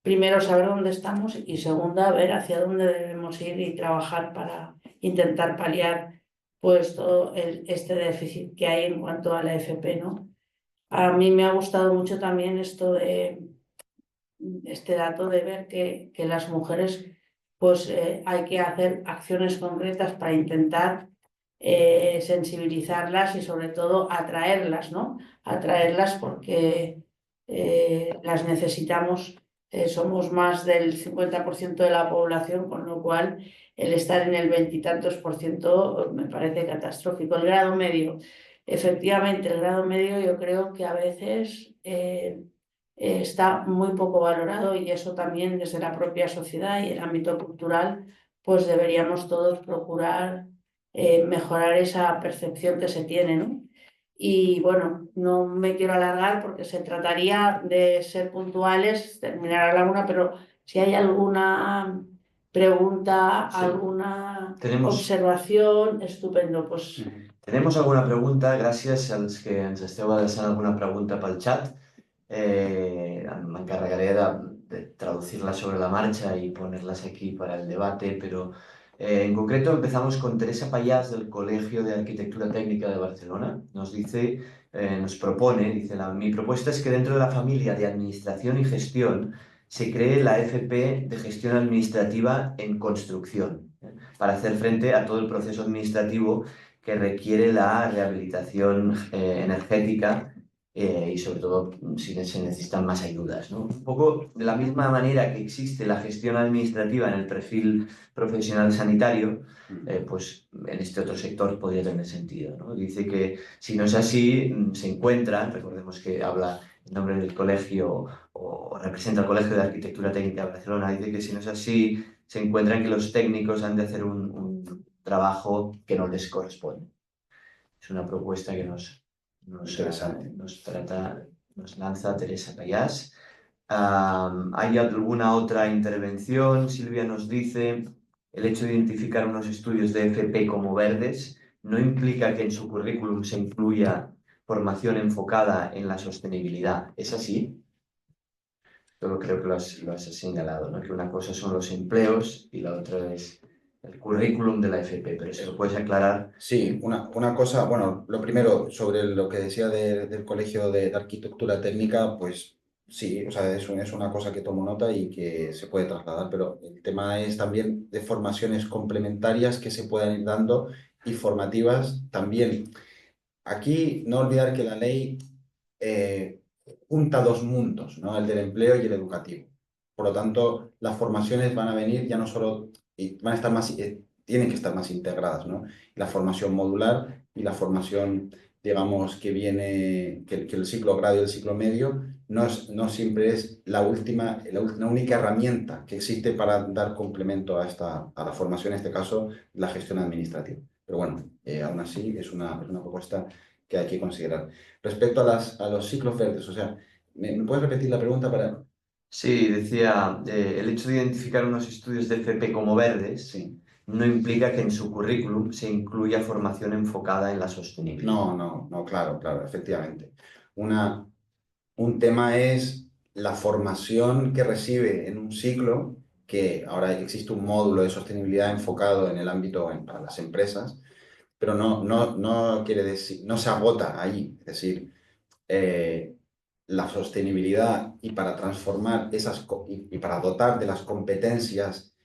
primero saber dónde estamos y segunda, ver hacia dónde debemos ir y trabajar para intentar paliar, pues, todo este déficit que hay en cuanto a la FP, ¿no? A mí me ha gustado mucho también este dato de ver que las mujeres, pues, hay que hacer acciones concretas para intentar sensibilizarlas y sobre todo atraerlas, ¿no? Atraerlas porque las necesitamos. Somos más del 50% de la población, con lo cual el estar en el veintitantos por ciento me parece catastrófico. El grado medio, efectivamente, el grado medio yo creo que a veces está muy poco valorado y eso también desde la propia sociedad y el ámbito cultural, pues deberíamos todos procurar mejorar esa percepción que se tiene, ¿no? Y bueno, no me quiero alargar porque se trataría de ser puntuales, terminar a la una, pero si hay alguna pregunta, Sí. alguna Tenemos- observación, estupendo, pues Tenemos alguna pregunta, gràcies als que ens esteu adreçant alguna pregunta pel xat. M'encarregaré de traducirlas sobre la marcha y ponerlas aquí para el debate, pero en concreto empezamos con Teresa Payás del Colegio de Arquitectura Técnica de Barcelona. Nos propone, dice, mi propuesta es que dentro de la familia de Administración y Gestión se cree la FP de Gestión Administrativa en Construcción, para hacer frente a todo el proceso administrativo que requiere la rehabilitación energética y sobre todo si se necesitan más ayudas, ¿no? Un poco de la misma manera que existe la gestión administrativa en el perfil profesional sanitario, pues en este otro sector podría tener sentido, ¿no? Dice que si no es así, se encuentran, recordemos que habla en nombre del colegio o representa el Colegio de Arquitectura Técnica de Barcelona, dice que si no es así, se encuentran que los técnicos han de hacer un trabajo que no les corresponde. Es una propuesta que nos lanza Teresa Payás. ¿Hay alguna otra intervención? Silvia nos dice, el hecho de identificar unos estudios de FP como verdes no implica que en su currículum se incluya formación enfocada en la sostenibilidad. ¿Es así? Yo creo que lo has señalado, ¿no? Que una cosa son los empleos y la otra es el currículum de la FP, pero si lo puedes aclarar. Sí, una cosa, bueno, lo primero, sobre lo que decía del Colegio de Arquitectura Técnica, pues sí, o sea, es una cosa que tomo nota y que se puede trasladar, pero el tema es también de formaciones complementarias que se puedan ir dando y formativas también. Aquí no olvidar que la ley junta dos mundos, ¿no? El del empleo y el educativo. Por lo tanto, las formaciones van a venir ya no solo, y van a estar más, tienen que estar más integradas, ¿no? La formación modular y la formación, digamos, que viene, que el ciclo agrario y el ciclo medio no siempre es la única herramienta que existe para dar complemento a la formación, en este caso, la gestión administrativa. Pero bueno, aún así es una propuesta que hay que considerar. Respecto a los ciclos verdes, o sea, ¿me puedes repetir la pregunta para...? Sí, decía, el hecho de identificar unos estudios de FP como verdes Sí. no implica que en su currículum se incluya formación enfocada en la sostenibilidad. No, claro, efectivamente. Un tema es la formación que recibe en un ciclo, que ahora existe un módulo de sostenibilidad enfocado en el ámbito para las empresas, pero no quiere decir, no se agota ahí. Es decir, la sostenibilidad y para transformar y para dotar de las competencias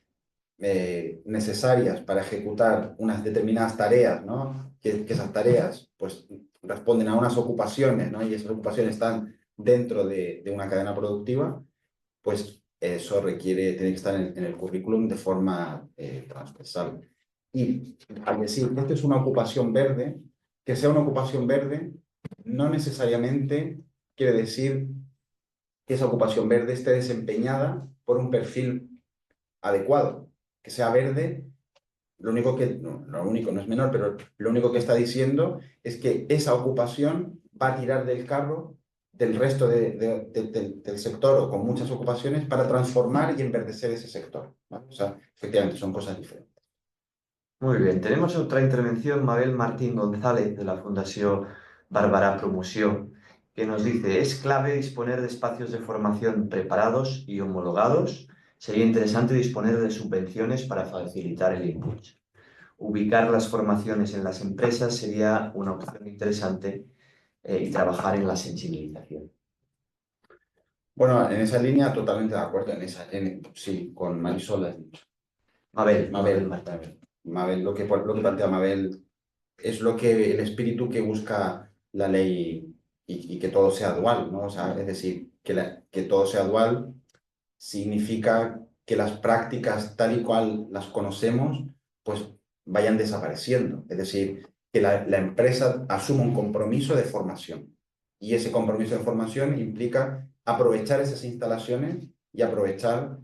necesarias para ejecutar unas determinadas tareas, ¿no? Que esas tareas pues responden a unas ocupaciones, ¿no? Y esas ocupaciones están dentro de una cadena productiva, pues eso tiene que estar en el currículum de forma transversal. Y al decir que esto es una ocupación verde, que sea una ocupación verde, no necesariamente quiere decir que esa ocupación verde esté desempeñada por un perfil adecuado. Que sea verde, no es menor, pero lo único que está diciendo es que esa ocupación va a tirar del carro del resto del sector o con muchas ocupaciones para transformar y enverdecer ese sector, ¿vale? O sea, efectivamente son cosas diferentes. Muy bien, tenemos otra intervención, Mabel Martín González, de la Fundació Bàrbara Promoció, que nos dice, es clave disponer de espacios de formación preparados y homologados. Sería interesante disponer de subvenciones para facilitar el impulso. Ubicar las formaciones en las empresas sería una opción interesante y trabajar en la sensibilización. Bueno, en esa línea totalmente de acuerdo, sí, con Marisol has dicho. Mabel Mabel, Martín. Mabel, lo que plantea Mabel es el espíritu que busca la ley y que todo sea dual, ¿no? O sea, es decir, que todo sea dual significa que las prácticas tal y cual las conocemos, pues vayan desapareciendo. Es decir, que la empresa asuma un compromiso de formación. Y ese compromiso de formación implica aprovechar esas instalaciones y aprovechar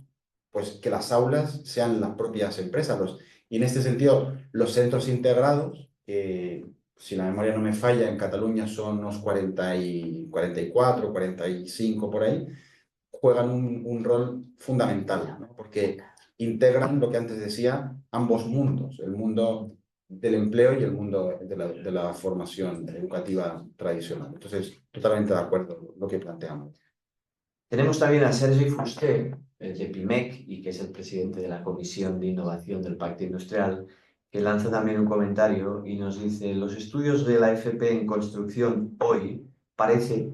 pues, que las aulas sean las propias empresas. Y en este sentido, los centros integrados, que si la memoria no me falla, en Cataluña son unos 44, 45 por ahí, juegan un rol fundamental, ¿no? Porque integran lo que antes decía, ambos mundos, el mundo del empleo y el mundo de la formación educativa tradicional. Entonces, totalmente de acuerdo con lo que planteamos. Tenemos también a Sergi Fuster, de PIMEC, y que es el presidente de la Comisión de Innovación del Pacto Industrial, que lanza también un comentario y nos dice, los estudios de la FP en construcción hoy parece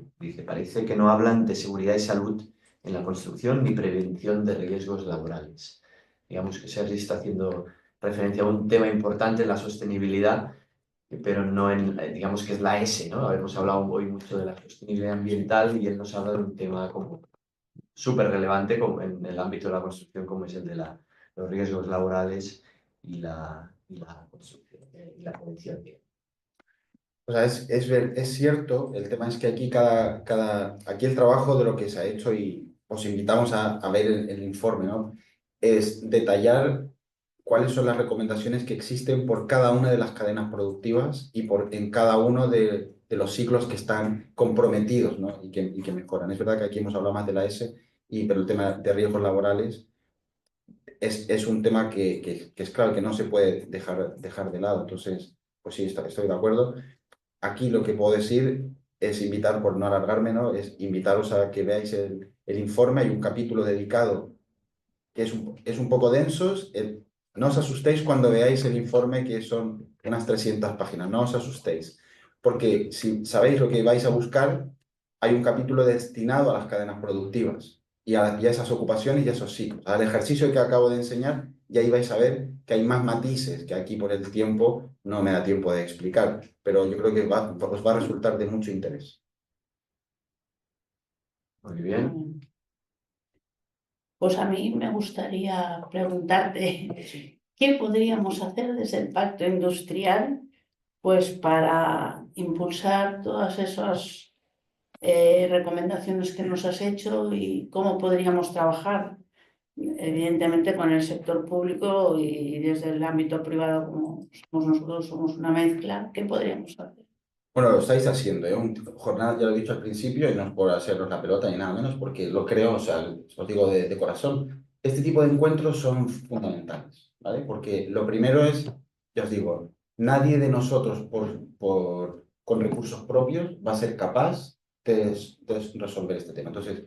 que no hablan de seguridad y salud en la construcción ni prevención de riesgos laborales. Digamos que Sergi está haciendo referencia a un tema importante en la sostenibilidad, pero no digamos que es la S, ¿no? Hemos hablado hoy mucho de la sostenibilidad ambiental y él nos habla de un tema como súper relevante como en el ámbito de la construcción, como es el de los riesgos laborales y la construcción y la prevención. O sea, es cierto, el tema es que aquí aquí el trabajo de lo que se ha hecho y os invitamos a ver el informe, ¿no? Es detallar cuáles son las recomendaciones que existen por cada una de las cadenas productivas y en cada uno de los ciclos que están comprometidos, ¿no? y que mejoran. Es verdad que aquí hemos hablado más de la S, pero el tema de riesgos laborales es un tema que es claro que no se puede dejar de lado. Entonces, pues sí, estoy de acuerdo. Aquí lo que puedo decir es invitar, por no alargarme, ¿no? Es invitaros a que veáis el informe. Hay un capítulo dedicado que es un poco densos. No os asustéis cuando veáis el informe, que son unas 300 páginas. No os asustéis, porque si sabéis lo que vais a buscar, hay un capítulo destinado a las cadenas productivas y a esas ocupaciones y a esos ciclos. Al ejercicio que acabo de enseñar, y ahí vais a ver que hay más matices que aquí por el tiempo no me da tiempo de explicar, pero yo creo que os va a resultar de mucho interés. Muy bien. Pues a mí me gustaría preguntarte, ¿qué podríamos hacer desde el Pacto Industrial pues para impulsar todas esas recomendaciones que nos has hecho y cómo podríamos trabajar, evidentemente con el sector público y desde el ámbito privado, como somos nosotros, somos una mezcla? ¿Qué podríamos hacer? Bueno, lo estáis haciendo, ¿eh? Jornada, ya lo he dicho al principio, y no es por haceros la pelota ni nada menos, porque lo creo, o sea, os digo de corazón. Este tipo de encuentros son fundamentales, ¿vale? Porque lo primero es, ya os digo, nadie de nosotros con recursos propios va a ser capaz de resolver este tema. Entonces,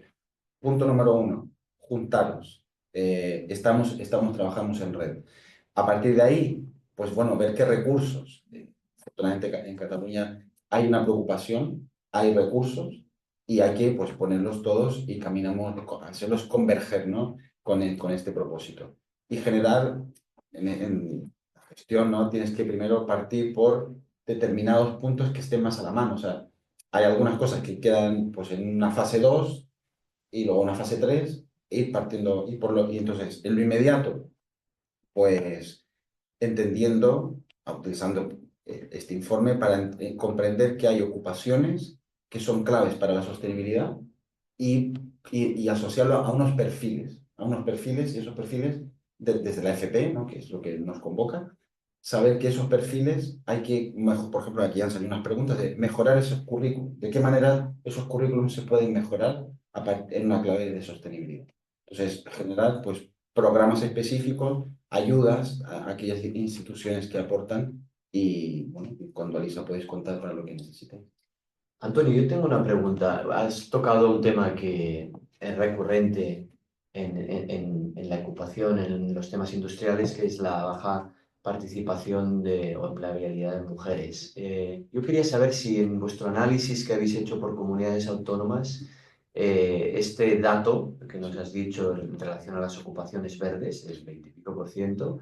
punto número uno, juntaros. Trabajamos en red. A partir de ahí, pues bueno, ver qué recursos. Afortunadamente en Cataluña hay una preocupación, hay recursos y hay que pues, ponerlos todos y hacerlos converger, ¿no? con este propósito. Y generar en la gestión, ¿no? Tienes que primero partir por determinados puntos que estén más a la mano. O sea, hay algunas cosas que quedan pues, en una fase 2 y luego una fase 3, ir partiendo, y entonces en lo inmediato, pues entendiendo, utilizando este informe para comprender que hay ocupaciones que son claves para la sostenibilidad y asociarlo a unos perfiles, y esos perfiles desde la FP, ¿no? Que es lo que nos convoca, saber que esos perfiles hay que, por ejemplo, aquí han salido unas preguntas de mejorar esos currículums, de qué manera esos currículums se pueden mejorar en una clave de sostenibilidad. Entonces, generar pues programas específicos, ayudas a aquellas instituciones que aportan y bueno, con Dualisa podéis contar para lo que necesitéis. Antonio, yo tengo una pregunta. Has tocado un tema que es recurrente en la ocupación, en los temas industriales, que es la baja participación o empleabilidad de mujeres. Yo quería saber si en vuestro análisis que habéis hecho por comunidades autónomas, este dato que nos has dicho en relación a las ocupaciones verdes, el 20 y pico %,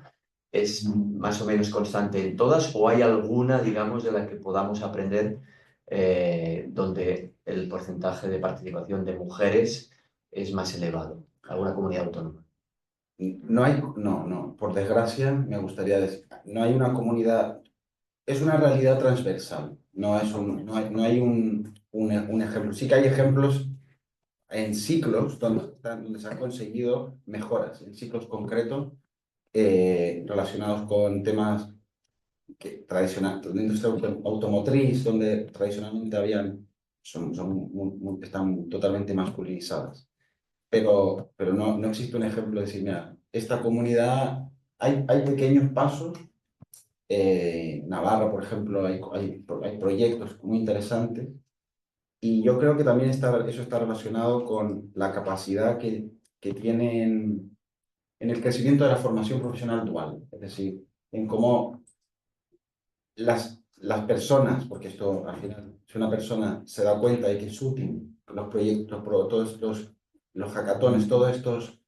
¿es más o menos constante en todas o hay alguna, digamos, de la que podamos aprender donde el porcentaje de participación de mujeres es más elevado? ¿Alguna comunidad autónoma? No, por desgracia, me gustaría decir, no hay una comunidad, es una realidad transversal, no hay un ejemplo. Sí que hay ejemplos en ciclos donde se han conseguido mejoras, en ciclos concretos relacionados con temas de la industria automotriz, donde tradicionalmente están totalmente masculinizadas. Pero no existe un ejemplo de decir, mira, esta comunidad, hay pequeños pasos. Navarra, por ejemplo, hay proyectos muy interesantes y yo creo que también eso está relacionado con la capacidad que tienen en el crecimiento de la formación profesional dual, es decir, en cómo las personas, porque esto al final, si una persona se da cuenta de que es útil, los proyectos, todos los hackatones, todos estos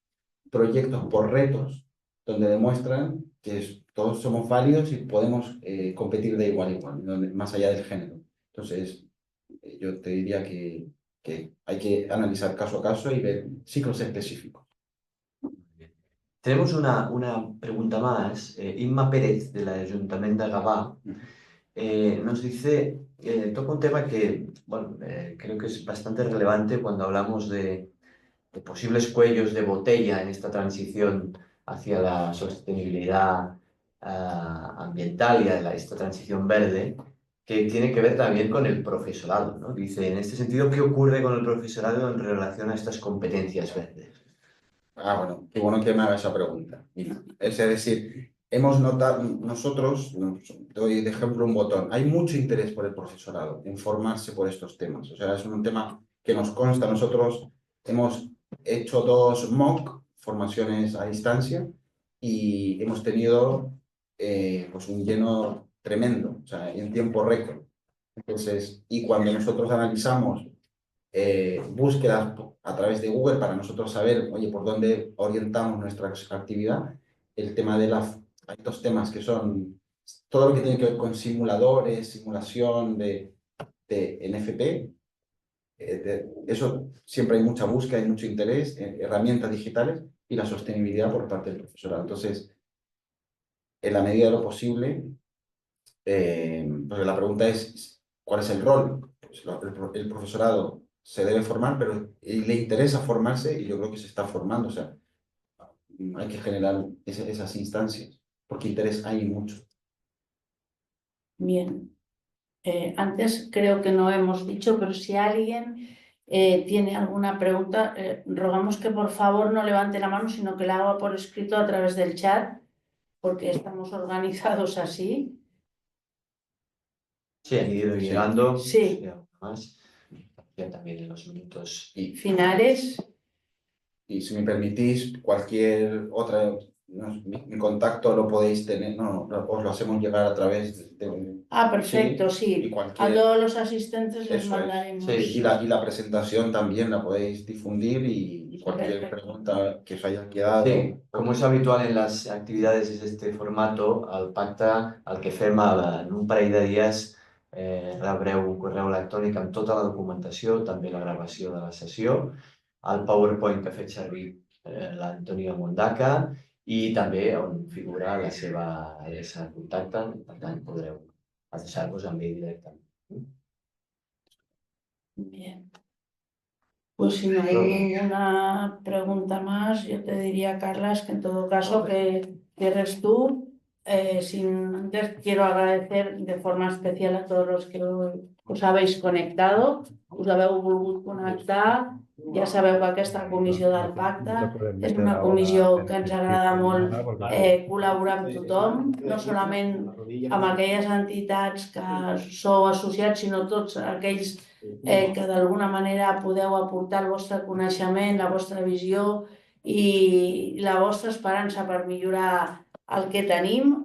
proyectos por retos, donde demuestran que todos somos válidos y podemos competir de igual a igual, más allá del género. Entonces, yo te diría que hay que analizar caso a caso y ver ciclos específicos. Tenemos una pregunta más. Inma Pérez, del Ayuntamiento de Gavà, nos dice, toca un tema que bueno, creo que es bastante relevante cuando hablamos de posibles cuellos de botella en esta transición hacia la sostenibilidad ambiental y a esta transición verde, que tiene que ver también con el profesorado, ¿no? Dice, en este sentido, ¿qué ocurre con el profesorado en relación a estas competencias verdes? Bueno, qué bueno que me haga esa pregunta. Mira, es decir, hemos notado, nosotros, doy de ejemplo un botón, hay mucho interés por el profesorado en formarse por estos temas. O sea, es un tema que nos consta. Nosotros hemos hecho 2 MOOC, formaciones a distancia, y hemos tenido pues un lleno tremendo, o sea, en tiempo récord. Entonces, y cuando nosotros analizamos búsquedas a través de Google para nosotros saber, oye, por dónde orientamos nuestra actividad, el tema de hay 2 temas que son todo lo que tiene que ver con simuladores, simulación de NFP, eso siempre hay mucha búsqueda, hay mucho interés en herramientas digitales y la sostenibilidad por parte del profesorado. Entonces, en la medida de lo posible, pues la pregunta es, ¿cuál es el rol? Pues el profesorado se debe formar, pero le interesa formarse y yo creo que se está formando. O sea, hay que generar esas instancias, porque interés hay mucho. Bien. Antes creo que no hemos dicho, pero si alguien tiene alguna pregunta, rogamos que por favor no levante la mano, sino que la haga por escrito a través del chat, porque estamos organizados así. Sí, han ido llegando. Sí. Más. Ya también en los minutos. Finales. Y si me permitís, cualquier otra, mi contacto lo podéis tener, os lo hacemos llegar a través de Perfecto, sí. sí. Y cualquier, a todos los asistentes les eso mandaremos. Sí. Y la presentación también la podéis difundir y cualquier Perfecto. pregunta que os haya quedado. Sí, como és habitual en les activitats d'aquest format, el pacte, el que fem en un parell de dies, rebreu un correu electrònic amb tota la documentació, també la gravació de la sessió, el PowerPoint que ha fet servir l'Antonio Mondaca i també on figura la seva adreça de contacte, per tant podreu adreçar-vos amb ell directament. Bien. Pues si no hay ninguna pregunta más, yo te diría, Carlas, que en todo caso que cierres tú quiero agradecer de forma especial a todos los que us habéis conectado, us haveu volgut connectar. Ja sabeu que aquesta comissió del pacte és una comissió que ens agrada molt col·laborar amb tothom, no solament amb aquelles entitats que sou associats, sinó tots aquells que d'alguna manera podeu aportar el vostre coneixement, la vostra visió i la vostra esperança per millorar el que tenim.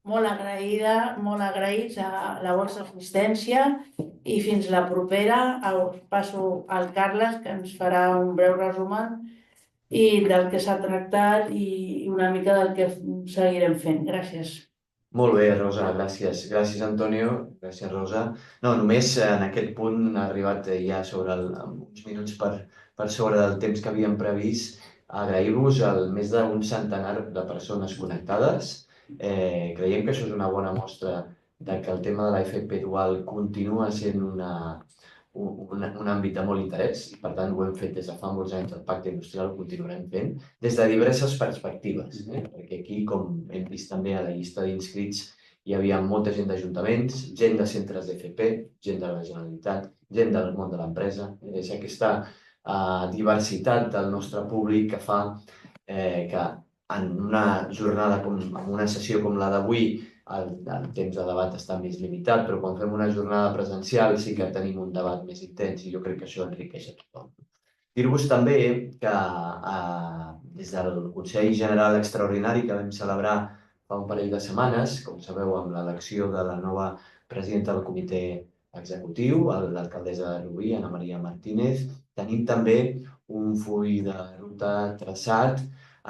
Molt agraïda, molt agraïts a la vostra assistència i fins la propera. Passo al Carles, que ens farà un breu resum del que s'ha tractat i una mica del que seguirem fent. Gràcies. Molt bé, Rosa, gràcies. Gràcies, Antonio. Gràcies, Rosa. No, només en aquest punt ha arribat ja sobre uns minuts per sobre del temps que havíem previst. Agrair-vos el més d'un centenar de persones connectades. Creiem que això és una bona mostra de que el tema de la FP dual continua sent un àmbit de molt interès i, per tant, ho hem fet des de fa molts anys, el Pacte Industrial ho continuarem fent des de diverses perspectives, perquè aquí, com hem vist també a la llista d'inscrits, hi havia molta gent d'ajuntaments, gent de centres d'FP, gent de la Generalitat, gent del món de l'empresa. És aquesta diversitat del nostre públic que fa que en una jornada, en una sessió com la d'avui, el temps de debat està més limitat, però quan fem una jornada presencial sí que tenim un debat més intens i jo crec que això enriqueix a tothom. Dir-vos també que des del Consell General Extraordinari que vam celebrar fa un parell de setmanes, com sabeu, amb l'elecció de la nova presidenta del comitè executiu, l'alcaldessa de Rubí, Ana Maria Martínez, tenim també un full de ruta traçat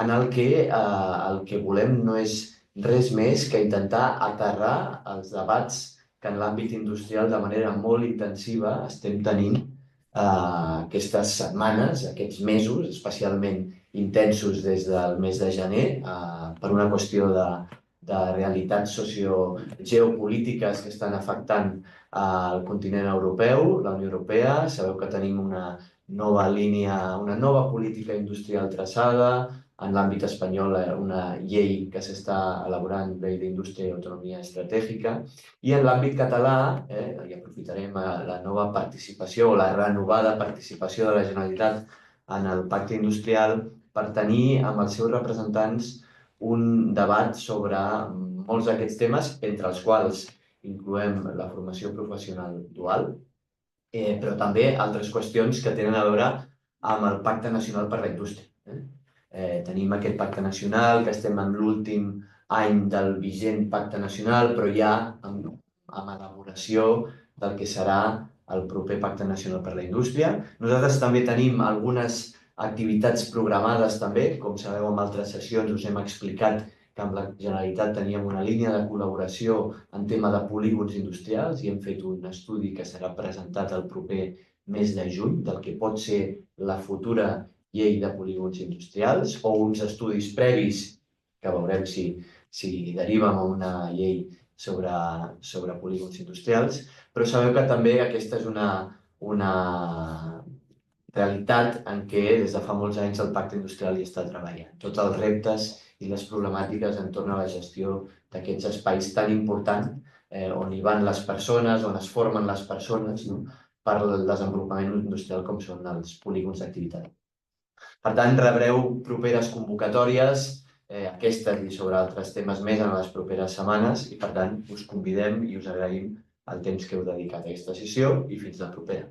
en el que volem no és res més que intentar aterrar els debats que en l'àmbit industrial de manera molt intensiva estem tenint aquestes setmanes, aquests mesos, especialment intensos des del mes de gener, per una qüestió de realitats geopolítiques que estan afectant el continent europeu, la Unió Europea. Sabeu que tenim una nova línia, una nova política industrial traçada, en l'àmbit espanyol una llei que s'està elaborant, llei d'indústria i autonomia estratègica, i en l'àmbit català, i aprofitarem la nova participació o la renovada participació de la Generalitat en el Pacte Industrial per tenir amb els seus representants un debat sobre molts d'aquests temes, entre els quals incloem la formació professional dual, però també altres qüestions que tenen a veure amb el Pacte Nacional per la Indústria. Tenim aquest pacte nacional, que estem en l'últim any del vigent pacte nacional, però ja amb elaboració del que serà el proper pacte nacional per la indústria. Nosaltres també tenim algunes activitats programades també, com sabeu en altres sessions us hem explicat que amb la Generalitat teníem una línia de col·laboració en tema de polígons industrials i hem fet un estudi que serà presentat el proper mes de juny del que pot ser la futura llei de polígons industrials o uns estudis previs que veurem si deriven a una llei sobre polígons industrials, però sabeu que també aquesta és una realitat en què des de fa molts anys el Pacte Industrial hi està treballant. Tots els reptes i les problemàtiques entorn a la gestió d'aquests espais tan importants on hi van les persones, on es formen les persones per al desenvolupament industrial com són els polígons d'activitat. Per tant, rebreu properes convocatòries, aquestes i sobre altres temes més en les properes setmanes i, per tant, us convidem i us agraïm el temps que heu dedicat a aquesta sessió i fins la propera.